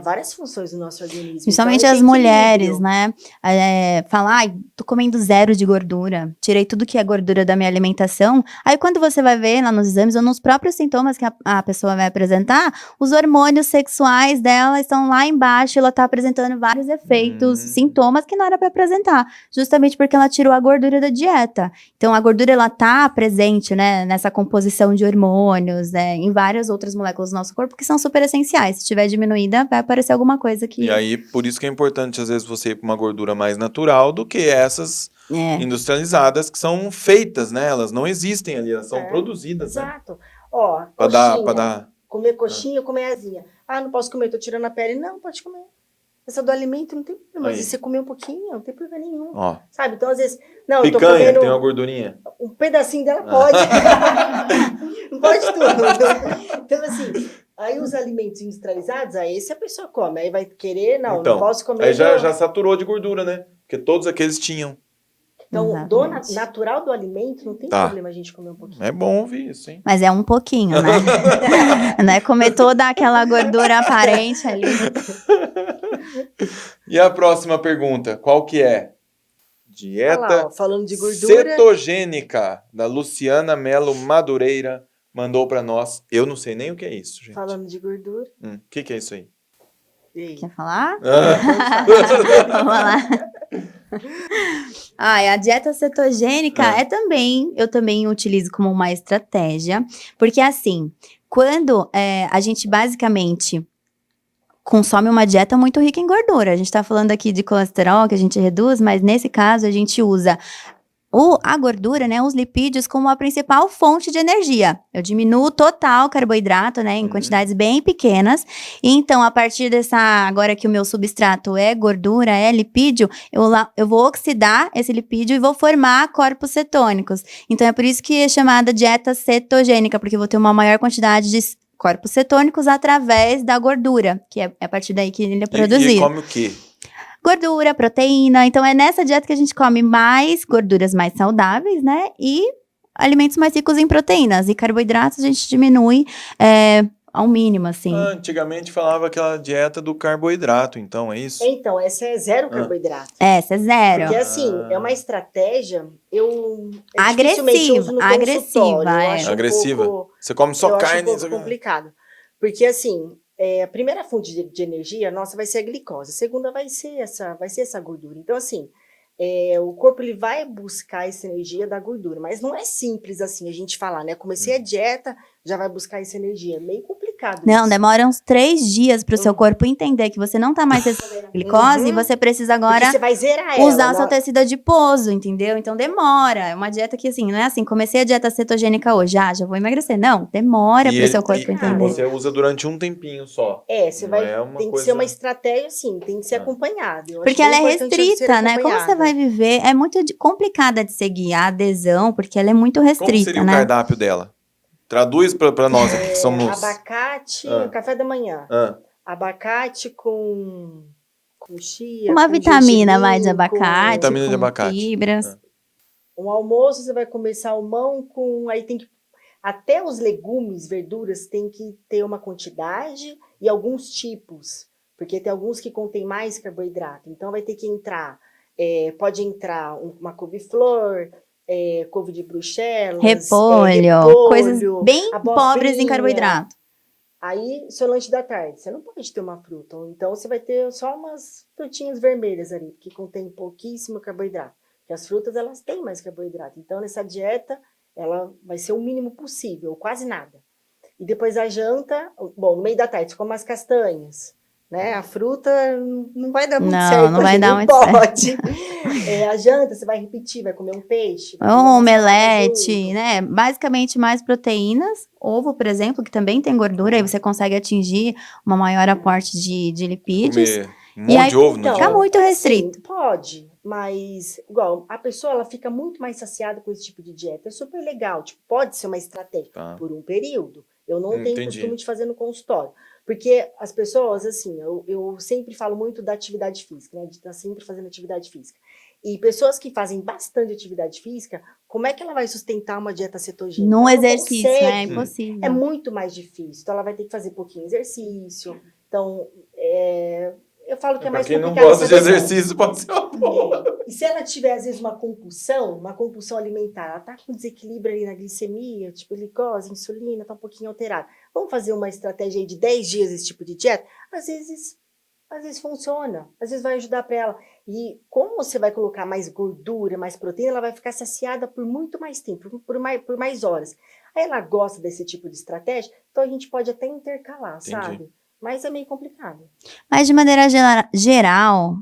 várias funções do nosso organismo. Principalmente então, as mulheres, né? Falar, ai, tô comendo 0 de gordura, tirei tudo que é gordura da minha alimentação. Aí quando você vai ver lá nos exames ou nos próprios sintomas que a pessoa vai apresentar, os hormônios sexuais dela estão lá embaixo, ela tá apresentando vários efeitos, sintomas que não era para apresentar, justamente porque ela tirou a gordura da dieta. Então a gordura, ela tá presente, né, nessa composição de hormônios, em várias outras moléculas do nosso corpo que são super essenciais. Se tiver diminuída, vai aparecer alguma coisa que... E aí, por isso que é importante, às vezes, você ir para uma gordura mais natural do que essas industrializadas que são feitas, né? Elas não existem ali, elas são produzidas, né? Exato. Ó, Pra dar... Comer coxinha, comer asinha. Ah, não posso comer, tô tirando a pele. Não, pode comer. Essa do alimento não tem problema. Às vezes você comer um pouquinho, não tem problema nenhum. Ó. Sabe? Então, às vezes... Não, eu tô Picanha, comendo tem uma gordurinha. um pedacinho dela, pode. Não pode tudo. Então, assim... Aí os alimentos industrializados, aí se a pessoa come, aí vai querer, não posso comer. Aí já saturou de gordura, né? Porque todos aqueles tinham. Então, do natural do alimento, não tem problema a gente comer um pouquinho. É bom ouvir isso, hein? Mas é um pouquinho, né? Não é comer toda aquela gordura aparente ali. E a próxima pergunta, qual que é? Dieta falando de gordura... cetogênica, da Luciana Melo Madureira. Mandou pra nós. Eu não sei nem o que é isso, gente. Falando de gordura. O que é isso aí? Quer falar? Vamos lá. A dieta cetogênica eu também utilizo como uma estratégia, porque assim, quando a gente basicamente consome uma dieta muito rica em gordura, a gente tá falando aqui de colesterol que a gente reduz, mas nesse caso a gente usa a gordura, né, os lipídios como a principal fonte de energia. Eu diminuo total carboidrato, né, em quantidades bem pequenas. E então, a partir agora que o meu substrato é gordura, é lipídio, eu vou oxidar esse lipídio e vou formar corpos cetônicos. Então, é por isso que é chamada dieta cetogênica, porque eu vou ter uma maior quantidade de corpos cetônicos através da gordura, que é a partir daí que ele é produzido. E come o quê? Gordura, proteína. Então, é nessa dieta que a gente come mais gorduras mais saudáveis, né? E alimentos mais ricos em proteínas. E carboidratos a gente diminui ao mínimo, assim. Antigamente falava aquela dieta do carboidrato, então, é isso? Então, essa é 0 carboidrato. Essa é 0. Porque, assim, é uma estratégia... Agressiva. Agressiva. Você come só carne. Eu acho um pouco complicado. Porque, assim... a primeira fonte de energia nossa vai ser a glicose, a segunda vai ser essa gordura. Então, assim, o corpo ele vai buscar essa energia da gordura, mas não é simples assim a gente falar, né? Comecei a dieta, já vai buscar essa energia. É meio complicado Não, isso. demora uns 3 dias pro seu corpo entender que você não tá mais recebendo a glicose e você precisa agora Porque você vai zerar usar ela. o seu tecido adiposo, entendeu? Então demora. É uma dieta que, assim, não é assim, comecei a dieta cetogênica hoje, já vou emagrecer. Não, demora pro seu corpo e entender. você usa durante um tempinho só. Você Não vai. é uma Tem que coisa- ser uma estratégia, assim, tem que ser acompanhado. Eu acho Porque ela é bem importante ser restrita, né? Como você acompanhada. vai viver? É muito complicada de seguir a adesão, porque ela é muito Como restrita, seria o né? cardápio dela? Traduz pra nós aqui que somos... Abacate, Ah. café da manhã. Ah, Abacate com chia, Uma com vitamina mais de gergelim, abacate, Vitamina de com abacate. fibras. Ah. Um almoço, você vai comer salmão com... Aí tem que... Até os legumes, verduras, tem que ter uma quantidade e alguns tipos. Porque tem alguns que contêm mais carboidrato. Então, vai ter que entrar... pode entrar uma couve-flor, couve de Bruxelas... Repolho, coisas bem abobrinha. pobres em carboidrato. Aí, seu lanche da tarde, você não pode ter uma fruta. Ou então, você vai ter só umas frutinhas vermelhas ali, que contém pouquíssimo carboidrato. Porque as frutas, elas têm mais carboidrato. Então, nessa dieta, ela vai ser o mínimo possível, quase nada. E depois a janta, bom, no meio da tarde, você come umas castanhas, né? A fruta não vai dar muito Não, certo. não vai ali, dar não muito pode. A janta, você vai repetir, vai comer um peixe. Vai comer Um uma omelete, salada junto. né? Basicamente mais proteínas. Ovo, por exemplo, que também tem gordura, aí você consegue atingir uma maior aporte de lipídios. comer um E monte aí, de ovo no Então, dia. Fica muito restrito. Sim, pode, mas igual, a pessoa ela fica muito mais saciada com esse tipo de dieta. É super legal, tipo, pode ser uma estratégia Tá. por um período. Eu não tenho Entendi. costume de fazer no consultório. Porque as pessoas, assim, eu sempre falo muito da atividade física, né? De estar sempre fazendo atividade física. E pessoas que fazem bastante atividade física, como é que ela vai sustentar uma dieta cetogênica? Num Ela não exercício, consegue. é impossível. É muito mais difícil. Então, ela vai ter que fazer pouquinho exercício. Então, eu falo que é Pra mais quem não complicado. gosta de essa questão. exercício, pode ser uma boa. E se ela tiver, às vezes, uma compulsão alimentar, ela tá com desequilíbrio ali na glicemia, tipo glicose, insulina, tá um pouquinho alterada. Vamos fazer uma estratégia aí de 10 dias esse tipo de dieta? Às vezes funciona, às vezes vai ajudar para ela. E como você vai colocar mais gordura, mais proteína, ela vai ficar saciada por muito mais tempo, por mais horas. Aí ela gosta desse tipo de estratégia, então a gente pode até intercalar, Entendi. sabe? Mas é meio complicado. Mas de maneira geral,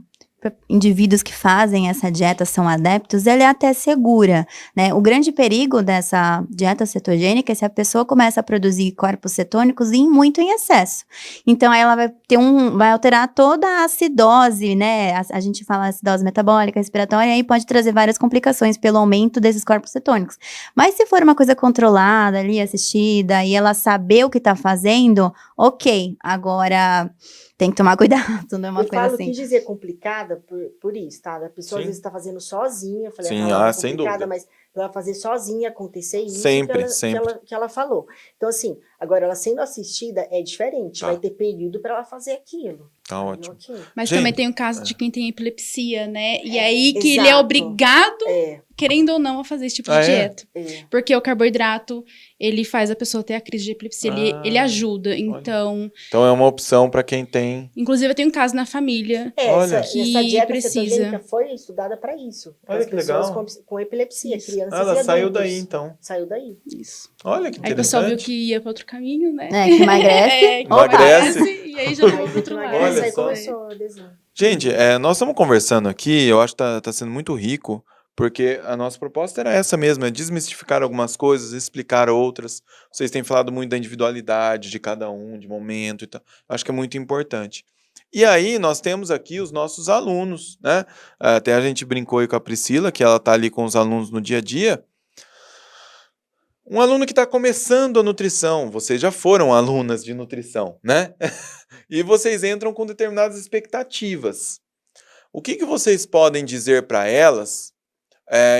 indivíduos que fazem essa dieta são adeptos, ela é até segura, né? O grande perigo dessa dieta cetogênica é se a pessoa começa a produzir corpos cetônicos muito em excesso. Então, aí ela vai ter vai alterar toda a acidose, né? A gente fala acidose metabólica, respiratória, e aí pode trazer várias complicações pelo aumento desses corpos cetônicos. Mas se for uma coisa controlada ali, assistida, e ela saber o que tá fazendo, ok. Agora, tem que tomar cuidado, não é uma Eu coisa falo, assim. quis dizer complicada por isso, tá? A pessoa Sim. às vezes está fazendo sozinha. Eu falei, Sim, ela é sem complicada, dúvida. mas ela vai fazer sozinha acontecer isso Sempre, que ela, sempre. que ela falou. Então, assim, agora ela sendo assistida é diferente. Tá. Vai ter período para ela fazer aquilo. Tá ótimo. Ok. Mas Gente, também tem o caso de quem tem epilepsia, né? E aí que ele é Exato. obrigado, É, querendo ou não, a fazer esse tipo de Ah, é? dieta. é. Porque o carboidrato, ele faz a pessoa ter a crise de epilepsia, ele ajuda. Então, Então é uma opção pra quem tem. inclusive eu tenho um caso na família. Olha. Essa Que dieta precisa. cetogênica foi estudada para isso. Olha As que pessoas legal. com epilepsia, Isso. crianças Ela e saiu adultos. daí, então. Saiu daí. Isso. Olha que Aí o pessoal viu interessante. que ia para outro caminho, né? Que emagrece. Que Emagrece. e aí já levou Aí pro outro lado. Olha aí só. começou a adesão. Gente, nós estamos conversando aqui, eu acho que tá sendo muito rico, porque a nossa proposta era essa mesmo, é desmistificar algumas coisas, explicar outras. Vocês têm falado muito da individualidade de cada um, de momento e tal. Acho que é muito importante. E aí, nós temos aqui os nossos alunos, né? Até a gente brincou aí com a Priscila, que ela tá ali com os alunos no dia a dia. Um aluno que está começando a nutrição, vocês já foram alunas de nutrição, né? E vocês entram com determinadas expectativas. O que vocês podem dizer para elas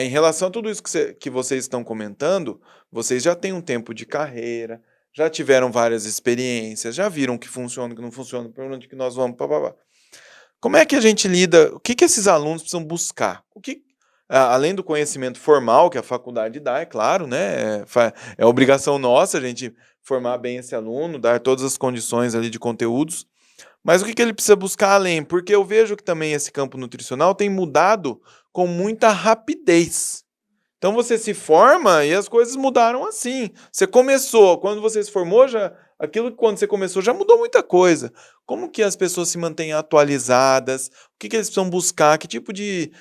em relação a tudo isso que vocês estão comentando? Vocês já têm um tempo de carreira, já tiveram várias experiências, já viram o que funciona, o que não funciona, para onde que nós vamos, papapá. Como é que a gente lida? O que esses alunos precisam buscar? Além do conhecimento formal que a faculdade dá, é claro, né? É obrigação nossa a gente formar bem esse aluno, dar todas as condições ali de conteúdos. Mas o que ele precisa buscar além? Porque eu vejo que também esse campo nutricional tem mudado com muita rapidez. Então você se forma e as coisas mudaram assim. Você começou, quando você se formou, aquilo que quando você começou já mudou muita coisa. Como que as pessoas se mantêm atualizadas? O que eles precisam buscar? Que tipo de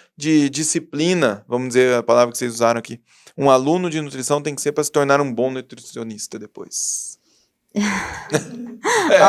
disciplina, vamos dizer a palavra que vocês usaram aqui, um aluno de nutrição tem que ser para se tornar um bom nutricionista depois?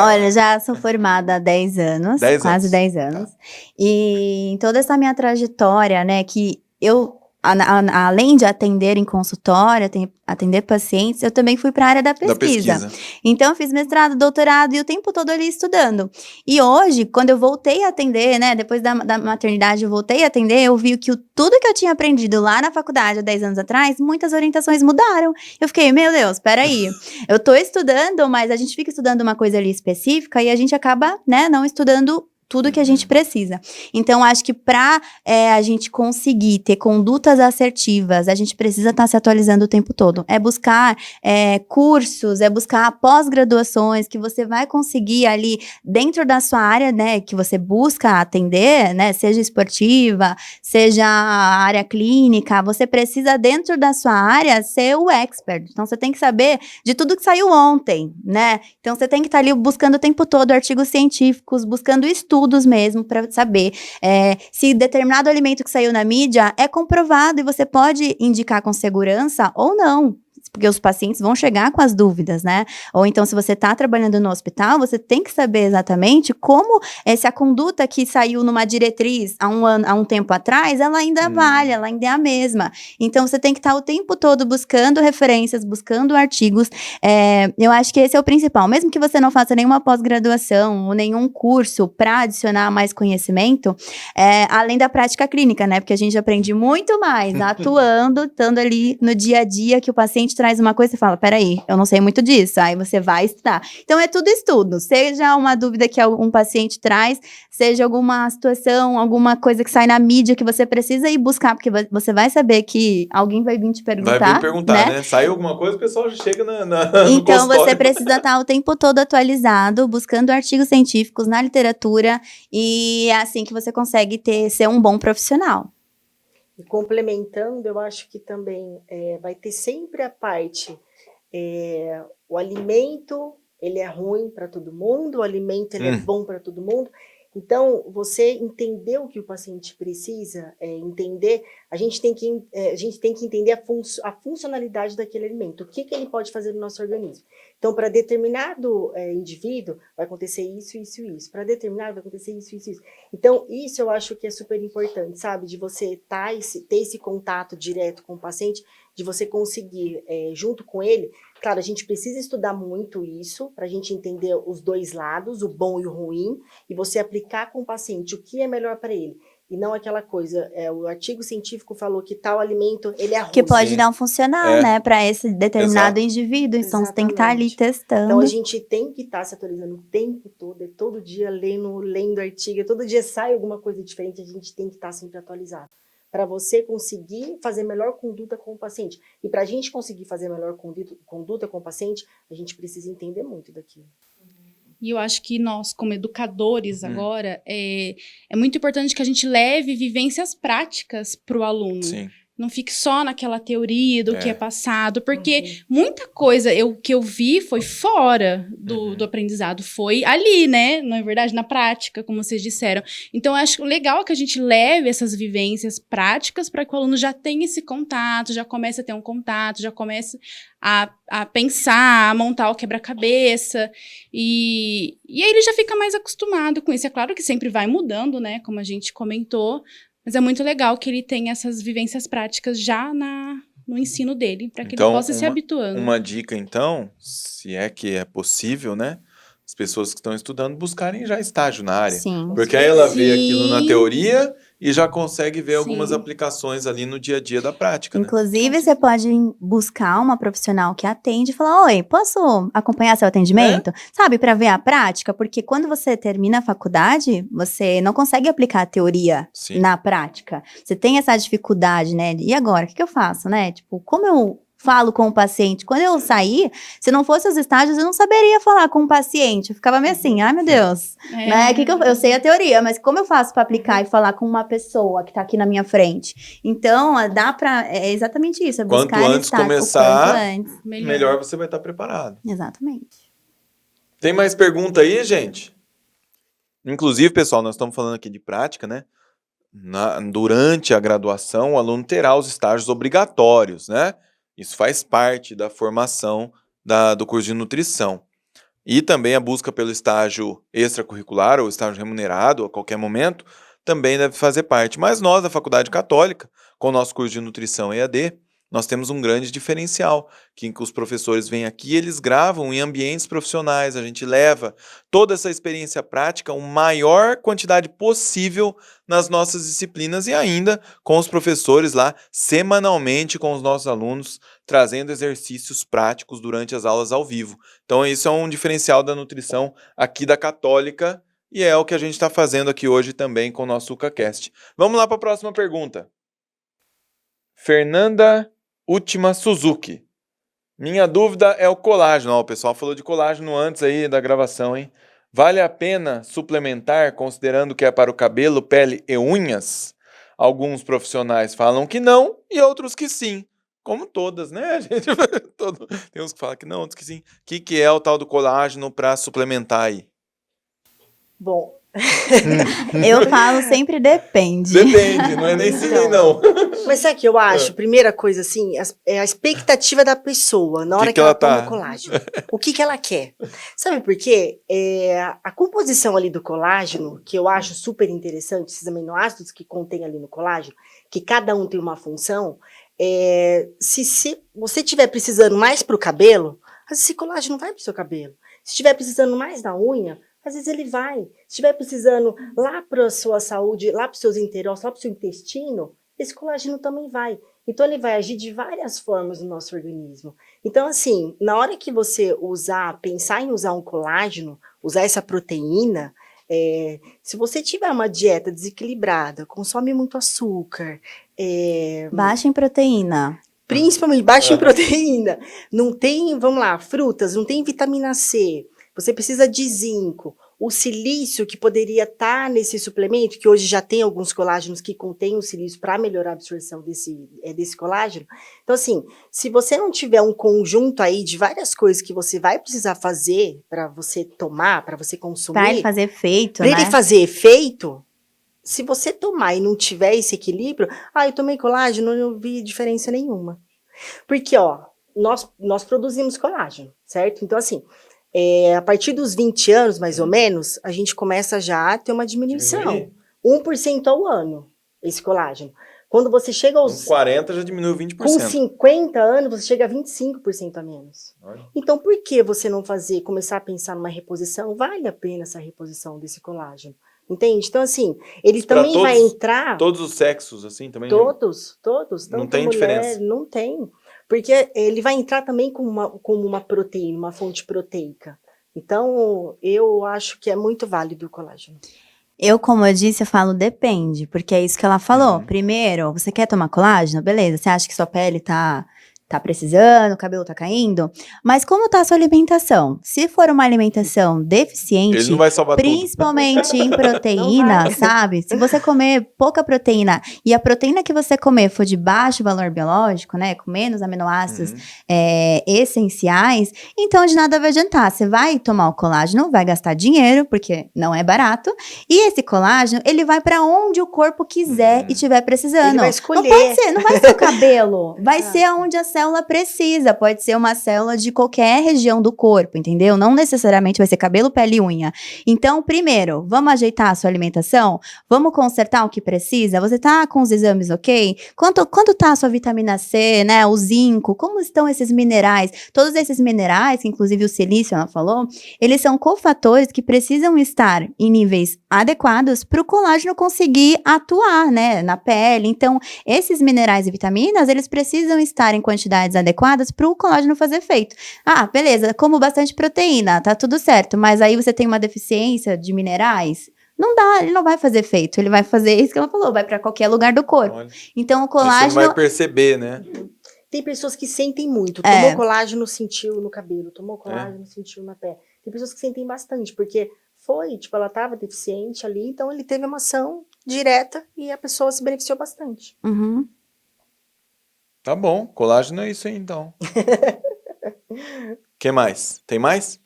Olha, já sou formada há 10 anos, 10 quase anos. 10 anos. E em toda essa minha trajetória, né, que eu, além de atender em consultório, atender pacientes, eu também fui para a área da pesquisa. Então, eu fiz mestrado, doutorado e o tempo todo ali estudando. E hoje, quando eu voltei a atender, né, depois da maternidade eu voltei a atender, eu vi que tudo que eu tinha aprendido lá na faculdade há 10 anos atrás, muitas orientações mudaram. Eu fiquei, meu Deus, peraí, eu tô estudando, mas a gente fica estudando uma coisa ali específica e a gente acaba, né, não estudando tudo que a gente precisa. Então, acho que para a gente conseguir ter condutas assertivas, a gente precisa estar se atualizando o tempo todo. É buscar cursos, é buscar pós-graduações que você vai conseguir ali dentro da sua área, né, que você busca atender, né, seja esportiva, seja a área clínica, você precisa dentro da sua área ser o expert. Então, você tem que saber de tudo que saiu ontem, né? Então, você tem que estar ali buscando o tempo todo artigos científicos, buscando estudos mesmo para saber se determinado alimento que saiu na mídia é comprovado e você pode indicar com segurança ou não. Porque os pacientes vão chegar com as dúvidas, né? Ou então, se você está trabalhando no hospital, você tem que saber exatamente como, se a conduta que saiu numa diretriz há um tempo atrás, ela ainda vale, ela ainda é a mesma. Então, você tem que estar o tempo todo buscando referências, buscando artigos. Eu acho que esse é o principal. Mesmo que você não faça nenhuma pós-graduação ou nenhum curso para adicionar mais conhecimento, além da prática clínica, né? Porque a gente aprende muito mais atuando, estando ali no dia a dia, que o paciente traz uma coisa e fala, peraí, eu não sei muito disso, aí você vai estudar. Então, é tudo estudo, seja uma dúvida que um paciente traz, seja alguma situação, alguma coisa que sai na mídia que você precisa ir buscar, porque você vai saber que alguém vai vir te perguntar. Vai vir perguntar, né? Saiu alguma coisa, o pessoal já chega no Então, consultório. você precisa estar o tempo todo atualizado, buscando artigos científicos na literatura, e é assim que você consegue ser um bom profissional. E complementando, eu acho que também vai ter sempre a parte, o alimento, ele é ruim para todo mundo, o alimento ele é bom para todo mundo. Então, você entender o que o paciente precisa, a gente tem que entender a funcionalidade daquele alimento, o que ele pode fazer no nosso organismo. Então, para determinado indivíduo, vai acontecer isso, isso e isso. Para determinado, vai acontecer isso, isso e isso. Então, isso eu acho que é super importante, sabe? De você ter esse contato direto com o paciente, de você conseguir, junto com ele. Claro, a gente precisa estudar muito isso, para a gente entender os dois lados, o bom e o ruim, e você aplicar com o paciente o que é melhor para ele. E não aquela coisa, o artigo científico falou que tal alimento, ele é ruim. Que pode não funcionar, né, para esse determinado indivíduo. Então, Exatamente. você tem que estar ali testando. Então, a gente tem que estar se atualizando o tempo todo, todo dia lendo artigo, todo dia sai alguma coisa diferente, a gente tem que estar sempre atualizado. Para você conseguir fazer melhor conduta com o paciente. E para a gente conseguir fazer melhor conduta com o paciente, a gente precisa entender muito daquilo. E eu acho que nós, como educadores agora, é muito importante que a gente leve vivências práticas para o aluno. Sim. Não fique só naquela teoria do que é passado, porque muita coisa que eu vi foi fora do aprendizado, foi ali, né? Na verdade, na prática, como vocês disseram. Então, eu acho legal que a gente leve essas vivências práticas para que o aluno já tenha esse contato, já comece a ter um contato, já comece a pensar, a montar o quebra-cabeça, e aí ele já fica mais acostumado com isso. É claro que sempre vai mudando, né? Como a gente comentou, mas é muito legal que ele tenha essas vivências práticas já no ensino dele, para que ele possa se habituando. Uma dica, então, se é que é possível, né? As pessoas que estão estudando buscarem já estágio na área. Sim. Porque aí ela vê aquilo na teoria e já consegue ver algumas aplicações ali no dia a dia da prática. Inclusive, você pode buscar uma profissional que atende e falar, oi, posso acompanhar seu atendimento? Sabe, para ver a prática, porque quando você termina a faculdade, você não consegue aplicar a teoria na prática. Você tem essa dificuldade, né? E agora, o que eu faço, né? Tipo, como eu falo com o paciente. Quando eu saí, se não fosse os estágios, eu não saberia falar com o paciente. Eu ficava meio assim, ai meu Deus, né? Eu sei a teoria, mas como eu faço para aplicar e falar com uma pessoa que tá aqui na minha frente? Então, dá pra, é exatamente isso, é Quanto buscar antes estar começar, o quanto antes. melhor você vai estar preparado. Exatamente. Tem mais pergunta aí, gente? Inclusive, pessoal, nós estamos falando aqui de prática, né? Durante a graduação, o aluno terá os estágios obrigatórios, né? Isso faz parte da formação do curso de nutrição. E também a busca pelo estágio extracurricular ou estágio remunerado a qualquer momento também deve fazer parte. Mas nós, da Faculdade Católica, com o nosso curso de nutrição EAD, nós temos um grande diferencial, que os professores vêm aqui, eles gravam em ambientes profissionais, a gente leva toda essa experiência prática, a maior quantidade possível nas nossas disciplinas e ainda com os professores lá, semanalmente com os nossos alunos, trazendo exercícios práticos durante as aulas ao vivo. Então isso é um diferencial da nutrição aqui da Católica e é o que a gente está fazendo aqui hoje também com o nosso UCAcast. Vamos lá para a próxima pergunta. Fernanda Última Suzuki. Minha dúvida é o colágeno. Ó, o pessoal falou de colágeno antes aí da gravação, hein? Vale a pena suplementar, considerando que é para o cabelo, pele e unhas? Alguns profissionais falam que não e outros que sim. Como todas, né? Tem uns que falam que não, outros que sim. O que é o tal do colágeno para suplementar aí? Bom, Eu falo sempre depende. Depende, não é nem sim nem não. mas sabe o que eu acho? Primeira coisa, assim, é a expectativa da pessoa na hora que ela toma o colágeno. O que ela quer? Sabe por quê? A composição ali do colágeno, que eu acho super interessante, esses aminoácidos que contém ali no colágeno, que cada um tem uma função, se você estiver precisando mais para o cabelo, às vezes esse colágeno vai para o seu cabelo. Se estiver precisando mais na unha, às vezes ele vai. Se estiver precisando lá para a sua saúde, lá para os seus enterócitos, lá para o seu intestino, esse colágeno também vai. Então, ele vai agir de várias formas no nosso organismo. Então, assim, na hora que você pensar em usar um colágeno, usar essa proteína, se você tiver uma dieta desequilibrada, consome muito açúcar, Baixa em proteína. principalmente baixa em proteína, não tem, vamos lá, frutas, não tem vitamina C, você precisa de zinco, o silício que poderia estar nesse suplemento, que hoje já tem alguns colágenos que contêm o silício para melhorar a absorção desse colágeno. Então, assim, se você não tiver um conjunto aí de várias coisas que você vai precisar fazer para você tomar, para você consumir... Para ele fazer efeito, Para né? ele fazer efeito, se você tomar e não tiver esse equilíbrio, eu tomei colágeno, não vi diferença nenhuma. Porque, ó, nós produzimos colágeno, certo? Então, assim... a partir dos 20 anos, mais ou menos, a gente começa já a ter uma diminuição. 1% ao ano, esse colágeno. Quando você chega aos... Com 40 já diminuiu 20%. Com 50 anos, você chega a 25% a menos. Olha. Então, por que você não começar a pensar numa reposição? Vale a pena essa reposição desse colágeno. Entende? Então, assim, ele Pra também vai entrar... Todos os sexos, assim, também? Todos. Não Tanto tem mulher, diferença? Não tem. Porque ele vai entrar também como uma proteína, uma fonte proteica. Então, eu acho que é muito válido o colágeno. Como eu disse, eu falo depende, porque é isso que ela falou. Primeiro, você quer tomar colágeno? Beleza, você acha que sua pele tá precisando, o cabelo tá caindo, mas como tá a sua alimentação? Se for uma alimentação deficiente, Ele não vai salvar principalmente em proteína, sabe? Se você comer pouca proteína e a proteína que você comer for de baixo valor biológico, né, com menos aminoácidos essenciais, então de nada vai adiantar. Você vai tomar o colágeno, vai gastar dinheiro, porque não é barato, e esse colágeno, ele vai para onde o corpo quiser e tiver precisando. Ele vai escolher. Não vai ser o cabelo, vai ser aonde a célula precisa, pode ser uma célula de qualquer região do corpo, entendeu? Não necessariamente vai ser cabelo, pele e unha. Então, primeiro, vamos ajeitar a sua alimentação? Vamos consertar o que precisa? Você tá com os exames ok? Quanto tá a sua vitamina C, né? O zinco? Como estão esses minerais? Todos esses minerais, inclusive o silício, ela falou, eles são cofatores que precisam estar em níveis adequados para o colágeno conseguir atuar, né? Na pele. Então, esses minerais e vitaminas, eles precisam estar em quantidades adequadas para o colágeno fazer efeito. Beleza, como bastante proteína, tá tudo certo, mas aí você tem uma deficiência de minerais, não dá, ele não vai fazer efeito, ele vai fazer isso que ela falou, vai para qualquer lugar do corpo. Olha. Então o Você colágeno... não vai perceber, né? Tem pessoas que sentem muito. É. Tomou colágeno, sentiu no cabelo. Tomou colágeno, sentiu na pele. Tem pessoas que sentem bastante, porque ela estava deficiente ali, então ele teve uma ação direta e a pessoa se beneficiou bastante. Uhum. Tá bom, colágeno é isso aí, então. Que mais? Tem mais?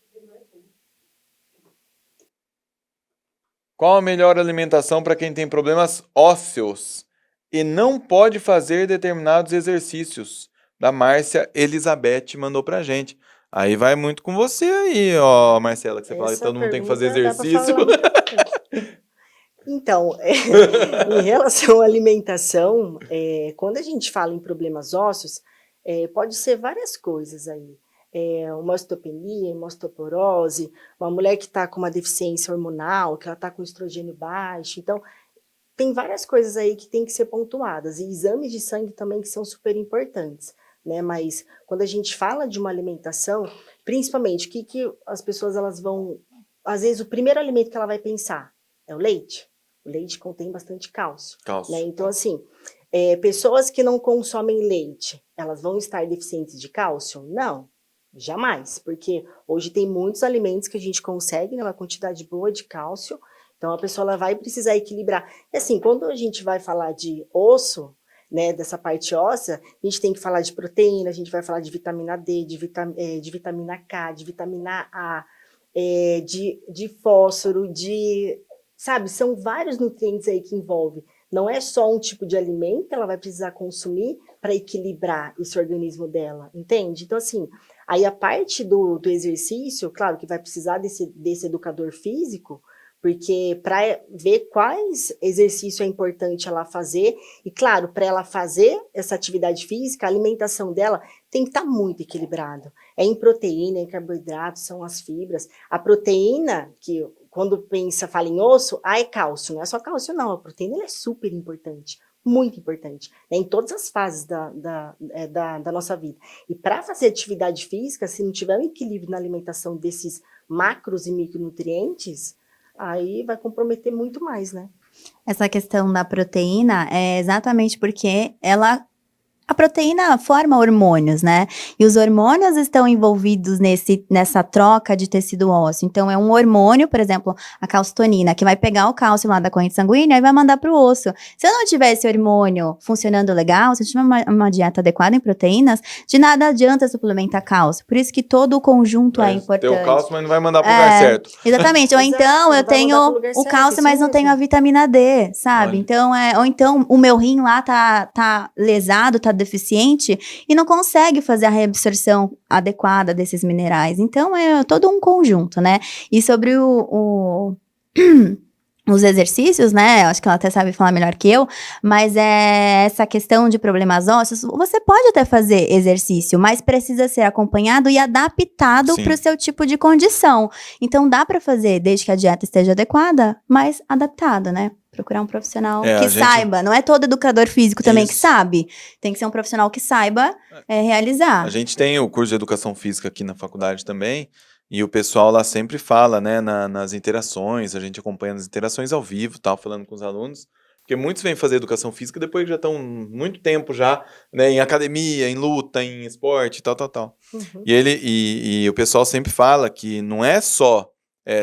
Qual a melhor alimentação para quem tem problemas ósseos e não pode fazer determinados exercícios? Da Márcia Elizabeth mandou pra gente. Aí vai muito com você aí, ó, Marcela, que você fala que todo mundo tem que fazer exercício. Então, em relação à alimentação, quando a gente fala em problemas ósseos, pode ser várias coisas aí. Uma osteopenia, uma osteoporose, uma mulher que está com uma deficiência hormonal, que ela está com estrogênio baixo. Então, tem várias coisas aí que tem que ser pontuadas. E exames de sangue também que são super importantes, né? Mas quando a gente fala de uma alimentação, principalmente, o que as pessoas elas vão... Às vezes, o primeiro alimento que ela vai pensar é o leite. O leite contém bastante cálcio. Né? Então, assim, pessoas que não consomem leite, elas vão estar deficientes de cálcio? Não, jamais. Porque hoje tem muitos alimentos que a gente consegue, né, uma quantidade boa de cálcio. Então, a pessoa ela vai precisar equilibrar. E assim, quando a gente vai falar de osso, né, dessa parte óssea, a gente tem que falar de proteína, a gente vai falar de vitamina D, de vitamina K, de vitamina A, de fósforo, sabe, são vários nutrientes aí que envolve. Não é só um tipo de alimento que ela vai precisar consumir para equilibrar esse organismo dela, entende? Então, assim, aí a parte do exercício, claro que vai precisar desse educador físico, porque para ver quais exercícios é importante ela fazer, e claro, para ela fazer essa atividade física, a alimentação dela tem que estar muito equilibrada. É em proteína, em carboidratos, são as fibras. A proteína, que quando fala em osso, é cálcio, não é só cálcio não, a proteína ela é super importante, muito importante, né, em todas as fases da nossa vida. E para fazer atividade física, se não tiver um equilíbrio na alimentação desses macros e micronutrientes, aí vai comprometer muito mais, né? Essa questão da proteína é exatamente porque a proteína forma hormônios, né? E os hormônios estão envolvidos nessa troca de tecido ósseo. Então, é um hormônio, por exemplo, a calcitonina, que vai pegar o cálcio lá da corrente sanguínea e vai mandar para o osso. Se eu não tiver esse hormônio funcionando legal, se eu tiver uma dieta adequada em proteínas, de nada adianta suplementar cálcio. Por isso que todo o conjunto é importante. Tem o cálcio, mas não vai mandar para o lugar certo. Exatamente. Ou então, eu tenho o cálcio, mas não tenho a vitamina D, sabe? Então, ou então, o meu rim lá tá lesado, tá deficiente e não consegue fazer a reabsorção adequada desses minerais. Então, é todo um conjunto, né? E sobre os exercícios, né? Acho que ela até sabe falar melhor que eu, mas essa questão de problemas ósseos, você pode até fazer exercício, mas precisa ser acompanhado e adaptado para o seu tipo de condição. Então, dá para fazer desde que a dieta esteja adequada, mas adaptada, né? Procurar um profissional que saiba. Não é todo educador físico também que sabe. Tem que ser um profissional que saiba realizar. A gente tem o curso de educação física aqui na faculdade também, e o pessoal lá sempre fala, né, nas interações, a gente acompanha nas interações ao vivo, tal, falando com os alunos, porque muitos vêm fazer educação física depois que já estão muito tempo já, né, em academia, em luta, em esporte, tal. Uhum. E o pessoal sempre fala que não é só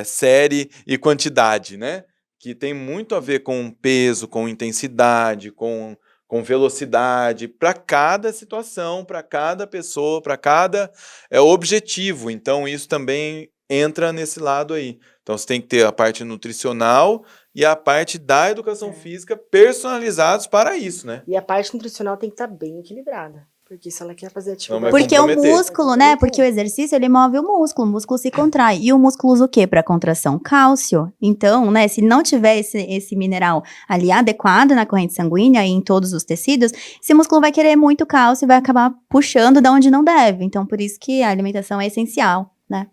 série e quantidade, né? Que tem muito a ver com peso, com intensidade, com velocidade, para cada situação, para cada pessoa, para cada objetivo. Então, isso também entra nesse lado aí. Então, você tem que ter a parte nutricional e a parte da educação física personalizados para isso, né? E a parte nutricional tem que estar bem equilibrada. Porque se ela quer fazer atividade... Porque o músculo, né? Porque o exercício, ele move o músculo se contrai. E o músculo usa o quê para contração? Cálcio. Então, né, se não tiver esse mineral ali adequado na corrente sanguínea e em todos os tecidos, esse músculo vai querer muito cálcio e vai acabar puxando de onde não deve. Então, por isso que a alimentação é essencial, né?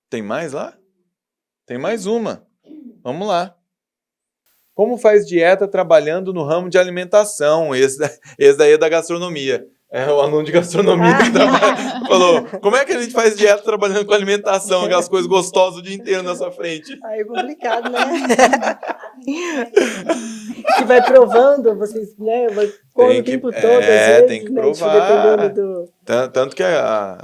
Tem mais lá? Tem mais uma. Vamos lá. Como faz dieta trabalhando no ramo de alimentação? Esse daí é da gastronomia. É o aluno de gastronomia que falou, como é que a gente faz dieta trabalhando com alimentação, aquelas coisas gostosas o dia inteiro na sua frente? Aí é complicado, né? Que vai provando, vocês, né? Vai comer o tempo todo, às vezes, tem que né? Tipo, provar. dependendo do... Tanto que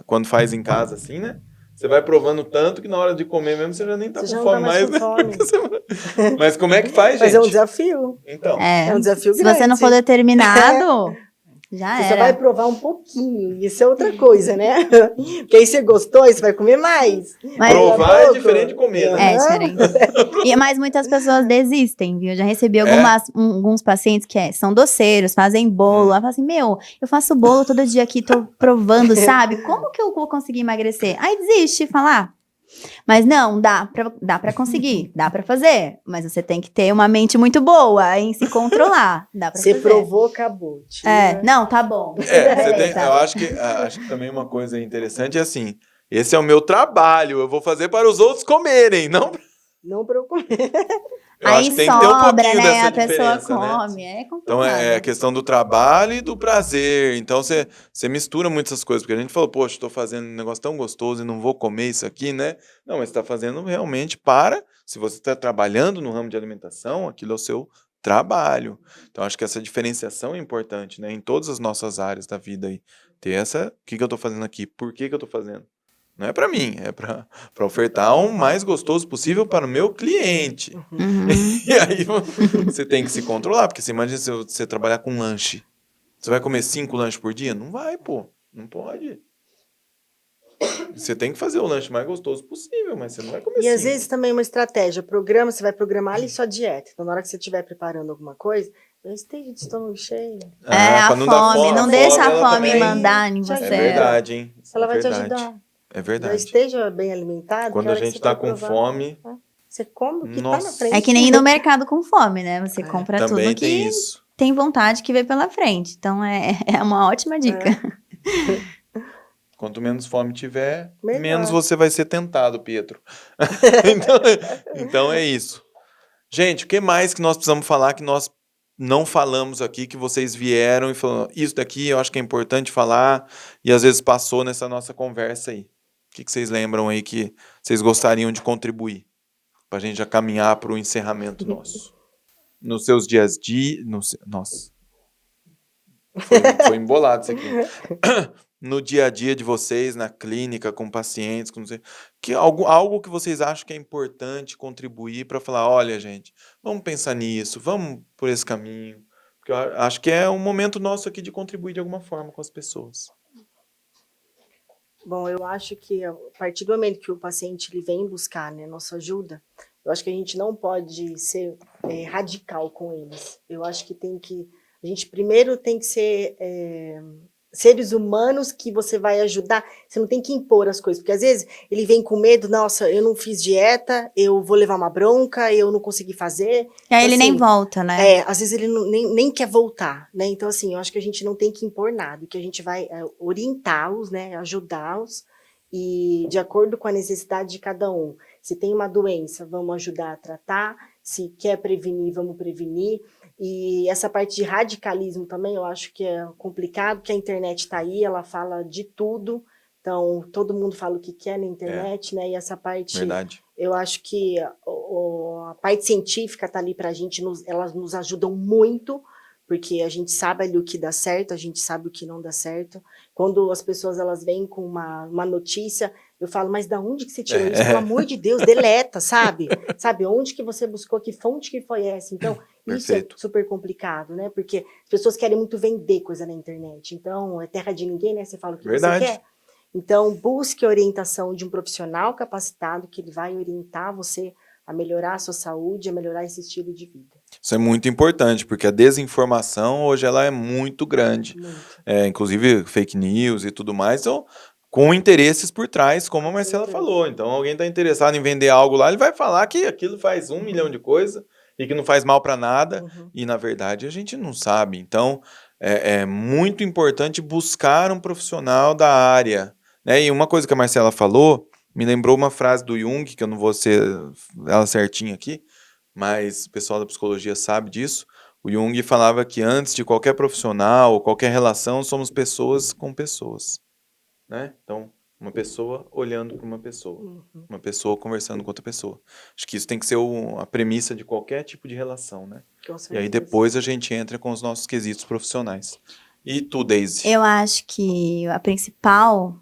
quando faz em casa assim, né? Você vai provando tanto que na hora de comer mesmo você já nem tá Você com já não fome tá mais com né? fome. Mas como é que faz, gente? Mas é um desafio. Então, É um desafio Se grande. você não for determinado, já Você era. só vai provar um pouquinho, isso é outra coisa, né? Porque aí você gostou, aí você vai comer mais. Mas- provar é diferente de comer, né? É diferente. Mas muitas pessoas desistem, viu? Eu já recebi alguns pacientes que são doceiros, fazem bolo. Aí falam assim, eu faço bolo todo dia aqui, tô provando, sabe? Como que eu vou conseguir emagrecer? Aí desiste, fala, mas não, dá pra conseguir, dá pra fazer. Mas você tem que ter uma mente muito boa em se controlar. Dá pra Você fazer. provou, acabou. Não, tá bom. Você tem, Beleza. eu acho que também uma coisa interessante é assim, esse é o meu trabalho, eu vou fazer para os outros comerem, não... Não para eu comer. Eu Aí acho que tem que ter um sobra, pouquinho né? dessa A pessoa diferença, né? come, é complicado. Então é a questão do trabalho e do prazer. Então você mistura muitas coisas. Porque a gente falou, poxa, estou fazendo um negócio tão gostoso e não vou comer isso aqui, né? Não, mas você está fazendo realmente se você está trabalhando no ramo de alimentação, aquilo é o seu trabalho. Então acho que essa diferenciação é importante, né? Em todas as nossas áreas da vida aí. Ter o que eu estou fazendo aqui? Por que eu estou fazendo? Não é para mim, é para ofertar o mais gostoso possível para o meu cliente. Uhum. E aí você tem que se controlar, porque você imagina se você trabalhar com lanche. Você vai comer 5 lanches por dia? Não vai, pô. Não pode. Você tem que fazer o lanche mais gostoso possível, mas você não vai comer E às 5. vezes também uma estratégia, você vai programar ali sua dieta. Então, na hora que você estiver preparando alguma coisa, eu esteja de estômago cheio. A pra não dar fome, não deixa a ela fome também- mandar em É você. É verdade, hein? Ela É vai te verdade. ajudar. É Já verdade. esteja bem alimentado. Quando que a hora que gente você tá for com provar, fome, você come o que tá Nossa. na frente. É que nem ir no mercado com fome, né? Você compra também tudo tem que isso. tem vontade que vê pela frente. Então é uma ótima dica. Quanto menos fome tiver, Melhor. menos você vai ser tentado, Pietro. então é isso. Gente, o que mais que nós precisamos falar que nós não falamos aqui, que vocês vieram e falaram, isso daqui eu acho que é importante falar, e às vezes passou nessa nossa conversa aí. O que vocês lembram aí que vocês gostariam de contribuir? Pra gente já caminhar para o encerramento nosso. Nos seus dias de... Nossa. Foi embolado isso aqui. No dia a dia de vocês, na clínica, com pacientes, com algo que vocês acham que é importante contribuir para falar, olha, gente, vamos pensar nisso, vamos por esse caminho. Porque eu acho que é um momento nosso aqui de contribuir de alguma forma com as pessoas. Bom, eu acho que a partir do momento que o paciente ele vem buscar, né, nossa ajuda, eu acho que a gente não pode ser radical com eles. Eu acho que a gente primeiro tem que ser seres humanos que você vai ajudar. Você não tem que impor as coisas, porque às vezes ele vem com medo, nossa, eu não fiz dieta, eu vou levar uma bronca, eu não consegui fazer. E aí Então, ele assim, nem volta, né? às vezes ele nem quer voltar, né? Então, assim, eu acho que a gente não tem que impor nada, que a gente vai orientá-los, né? Ajudá-los, e de acordo com a necessidade de cada um. Se tem uma doença, vamos ajudar a tratar. Se quer prevenir, vamos prevenir. E essa parte de radicalismo também eu acho que é complicado, porque a internet está aí, ela fala de tudo. Então, todo mundo fala o que quer na internet, né? E essa parte... Verdade. Eu acho que a parte científica está ali para a gente, elas nos ajudam muito, porque a gente sabe ali o que dá certo, a gente sabe o que não dá certo. Quando as pessoas elas vêm com uma notícia, eu falo, mas da onde que você tirou isso? Pelo amor de Deus, deleta, sabe? Sabe, onde que você buscou, que fonte que foi essa? Então, isso é super complicado, né? Porque as pessoas querem muito vender coisa na internet. Então, é terra de ninguém, né? Você fala o que você quer. Então, busque a orientação de um profissional capacitado, que ele vai orientar você a melhorar a sua saúde, a melhorar esse estilo de vida. Isso é muito importante, porque a desinformação hoje ela é muito grande. Inclusive fake news e tudo mais, então, com interesses por trás, como a Marcela falou. Então, alguém está interessado em vender algo lá, ele vai falar que aquilo faz 1 milhão de coisas e que não faz mal para nada, e na verdade a gente não sabe. Então, é muito importante buscar um profissional da área. Né? E uma coisa que a Marcela falou, me lembrou uma frase do Jung, que eu não vou ser ela certinha aqui, mas o pessoal da psicologia sabe disso. O Jung falava que antes de qualquer profissional ou qualquer relação, somos pessoas com pessoas, né? Então, uma pessoa olhando para uma pessoa conversando com outra pessoa. Acho que isso tem que ser a premissa de qualquer tipo de relação, né? Com E aí certeza. depois a gente entra com os nossos quesitos profissionais. E tu, Daisy? Eu acho que a principal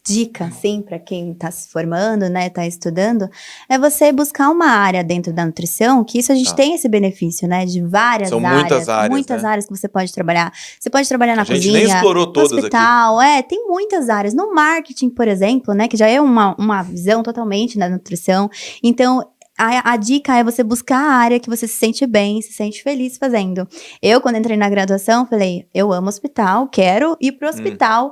dica, assim, para quem está se formando, né, está estudando, é você buscar uma área dentro da nutrição, que isso a gente Tá. tem esse benefício, né, de várias São áreas. muitas áreas, né? áreas que você pode trabalhar. Você pode trabalhar na A gente cozinha, nem explorou no todas aqui. hospital, tem muitas áreas. No marketing, por exemplo, né, que já é uma visão totalmente da nutrição. Então, a dica é você buscar a área que você se sente bem, se sente feliz fazendo. Eu, quando entrei na graduação, falei, eu amo hospital, quero ir pro hospital.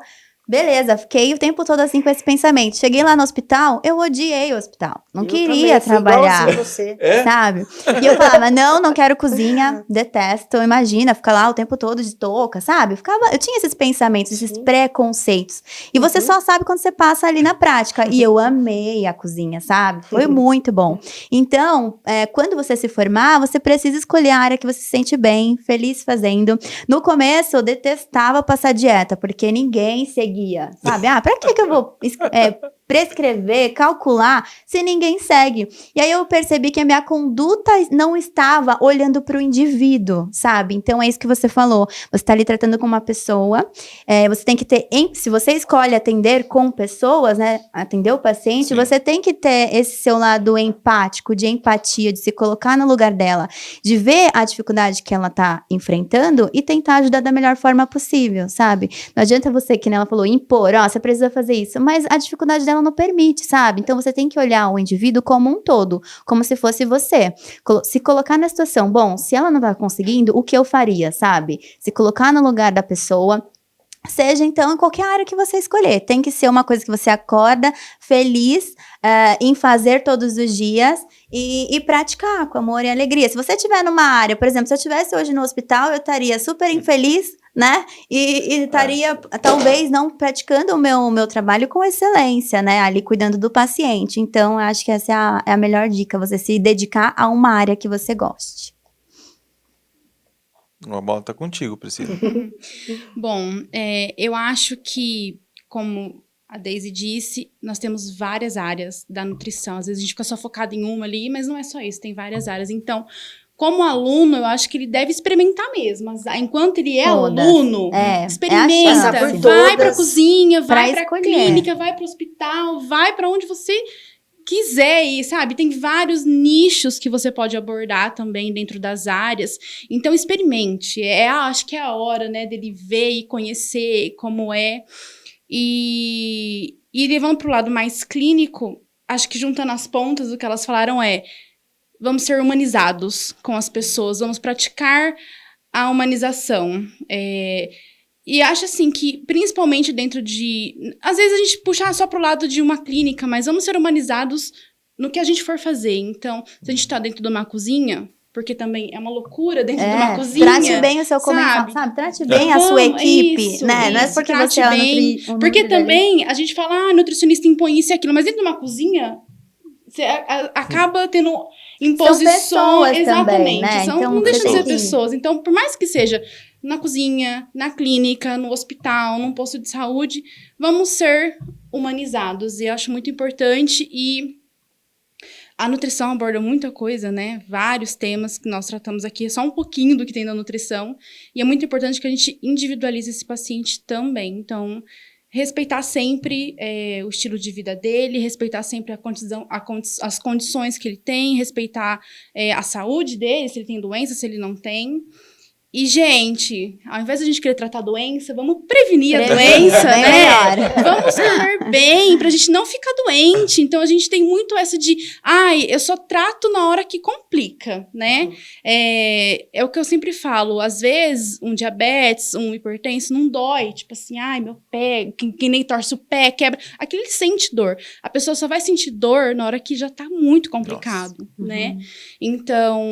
Beleza, fiquei o tempo todo assim com esse pensamento. Cheguei lá no hospital, eu odiei o hospital. Não Eu queria também, fui trabalhar. igualzinho você. É? Sabe? E eu falava, não quero cozinha, detesto. Imagina, ficar lá o tempo todo de touca, sabe? Eu tinha esses pensamentos, esses Sim. preconceitos. E você só sabe quando você passa ali na prática. E eu amei a cozinha, sabe? Foi muito bom. Então, quando você se formar, você precisa escolher a área que você se sente bem, feliz fazendo. No começo, eu detestava passar dieta, porque ninguém seguia, sabe? Pra que eu vou prescrever, calcular, se ninguém segue? E aí eu percebi que a minha conduta não estava olhando para o indivíduo, sabe? Então é isso que você falou. Você está ali tratando com uma pessoa, você tem que ter, se você escolhe atender com pessoas, né? Atender o paciente, Sim. você tem que ter esse seu lado empático, de empatia, de se colocar no lugar dela, de ver a dificuldade que ela está enfrentando e tentar ajudar da melhor forma possível, sabe? Não adianta você, que nem ela falou, impor, você precisa fazer isso, mas a dificuldade dela não permite, sabe? Então você tem que olhar o indivíduo como um todo, como se fosse você. Se colocar na situação, bom, se ela não tá conseguindo, o que eu faria, sabe? Se colocar no lugar da pessoa. Seja, então, em qualquer área que você escolher. Tem que ser uma coisa que você acorda feliz em fazer todos os dias e praticar com amor e alegria. Se você estiver numa área, por exemplo, se eu estivesse hoje no hospital, eu estaria super infeliz, né? E estaria, talvez, não praticando o meu trabalho com excelência, né? Ali cuidando do paciente. Então, eu acho que essa é a melhor dica, você se dedicar a uma área que você goste. A bola tá contigo, Priscila. Bom, eu acho que, como a Daisy disse, nós temos várias áreas da nutrição. Às vezes a gente fica só focado em uma ali, mas não é só isso, tem várias áreas. Então, como aluno, eu acho que ele deve experimentar mesmo. Mas, enquanto ele é Todas. aluno, É a experimenta, chance. vai pra Todas. cozinha, vai Pra pra escolher. clínica, vai pro hospital, vai pra onde você quiser ir, sabe? Tem vários nichos que você pode abordar também dentro das áreas. Então, experimente. Acho que é a hora, né, dele ver e conhecer como é. E levando pro lado mais clínico, acho que juntando as pontas, o que elas falaram vamos ser humanizados com as pessoas, vamos praticar a humanização. E acho assim que, principalmente dentro de... Às vezes a gente puxa só pro lado de uma clínica, mas vamos ser humanizados no que a gente for fazer. Então, se a gente tá dentro de uma cozinha, porque também é uma loucura dentro de uma cozinha. Trate bem o seu comensal, sabe? Trate bem a sua equipe, né? Não é porque você é porque também a gente fala, nutricionista impõe isso e aquilo, mas dentro de uma cozinha, você acaba tendo imposições. São pessoas exatamente. também, né? Então, não deixa de ser pessoas. Então, por mais que seja na cozinha, na clínica, no hospital, num posto de saúde, vamos ser humanizados. E eu acho muito importante. E a nutrição aborda muita coisa, né? Vários temas que nós tratamos aqui, só um pouquinho do que tem na nutrição. E é muito importante que a gente individualize esse paciente também. Então, respeitar sempre o estilo de vida dele, respeitar sempre as condições que ele tem, respeitar a saúde dele, se ele tem doença, se ele não tem. E, gente, ao invés de a gente querer tratar a doença, vamos prevenir a doença, né? Vamos comer bem, pra gente não ficar doente. Então, a gente tem muito essa de, eu só trato na hora que complica, né? É o que eu sempre falo. Às vezes, um diabetes, um hipertenso, não dói. Tipo assim, meu pé, quem nem torce o pé, quebra. Aqui ele sente dor. A pessoa só vai sentir dor na hora que já tá muito complicado, né? Então...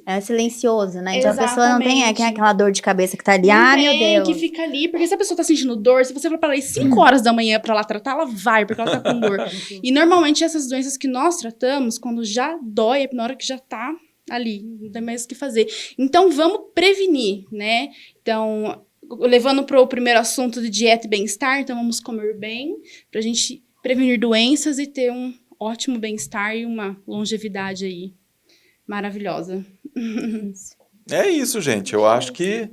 É silencioso, né? Então, a pessoa não tem aquela dor de cabeça que tá ali, meu Deus. Que fica ali, porque se a pessoa tá sentindo dor, se você for pra ela ir 5 horas da manhã pra lá tratar, ela vai, porque ela tá com dor. E normalmente essas doenças que nós tratamos, quando já dói, é na hora que já tá ali, não tem mais o que fazer. Então, vamos prevenir, né? Então, levando para o primeiro assunto de dieta e bem-estar, então vamos comer bem, para a gente prevenir doenças e ter um ótimo bem-estar e uma longevidade aí maravilhosa. É isso, gente. Eu acho que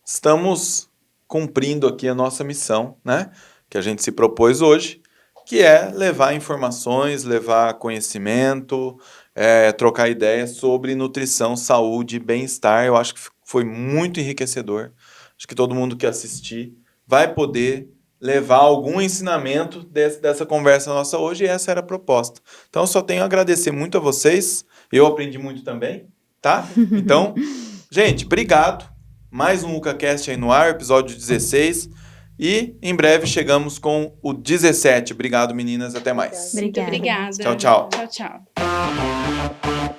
estamos cumprindo aqui a nossa missão, né? Que a gente se propôs hoje, que é levar informações, levar conhecimento, trocar ideias sobre nutrição, saúde e bem-estar. Eu acho que foi muito enriquecedor. Acho que todo mundo que assistir vai poder levar algum ensinamento dessa conversa nossa hoje, e essa era a proposta. Então, eu só tenho a agradecer muito a vocês. Eu aprendi muito também, tá? Então, gente, obrigado. Mais um UcaCast aí no ar, episódio 16. E em breve chegamos com o 17. Obrigado, meninas. Até mais. Obrigada. Muito obrigada. Tchau, tchau. Tchau, tchau.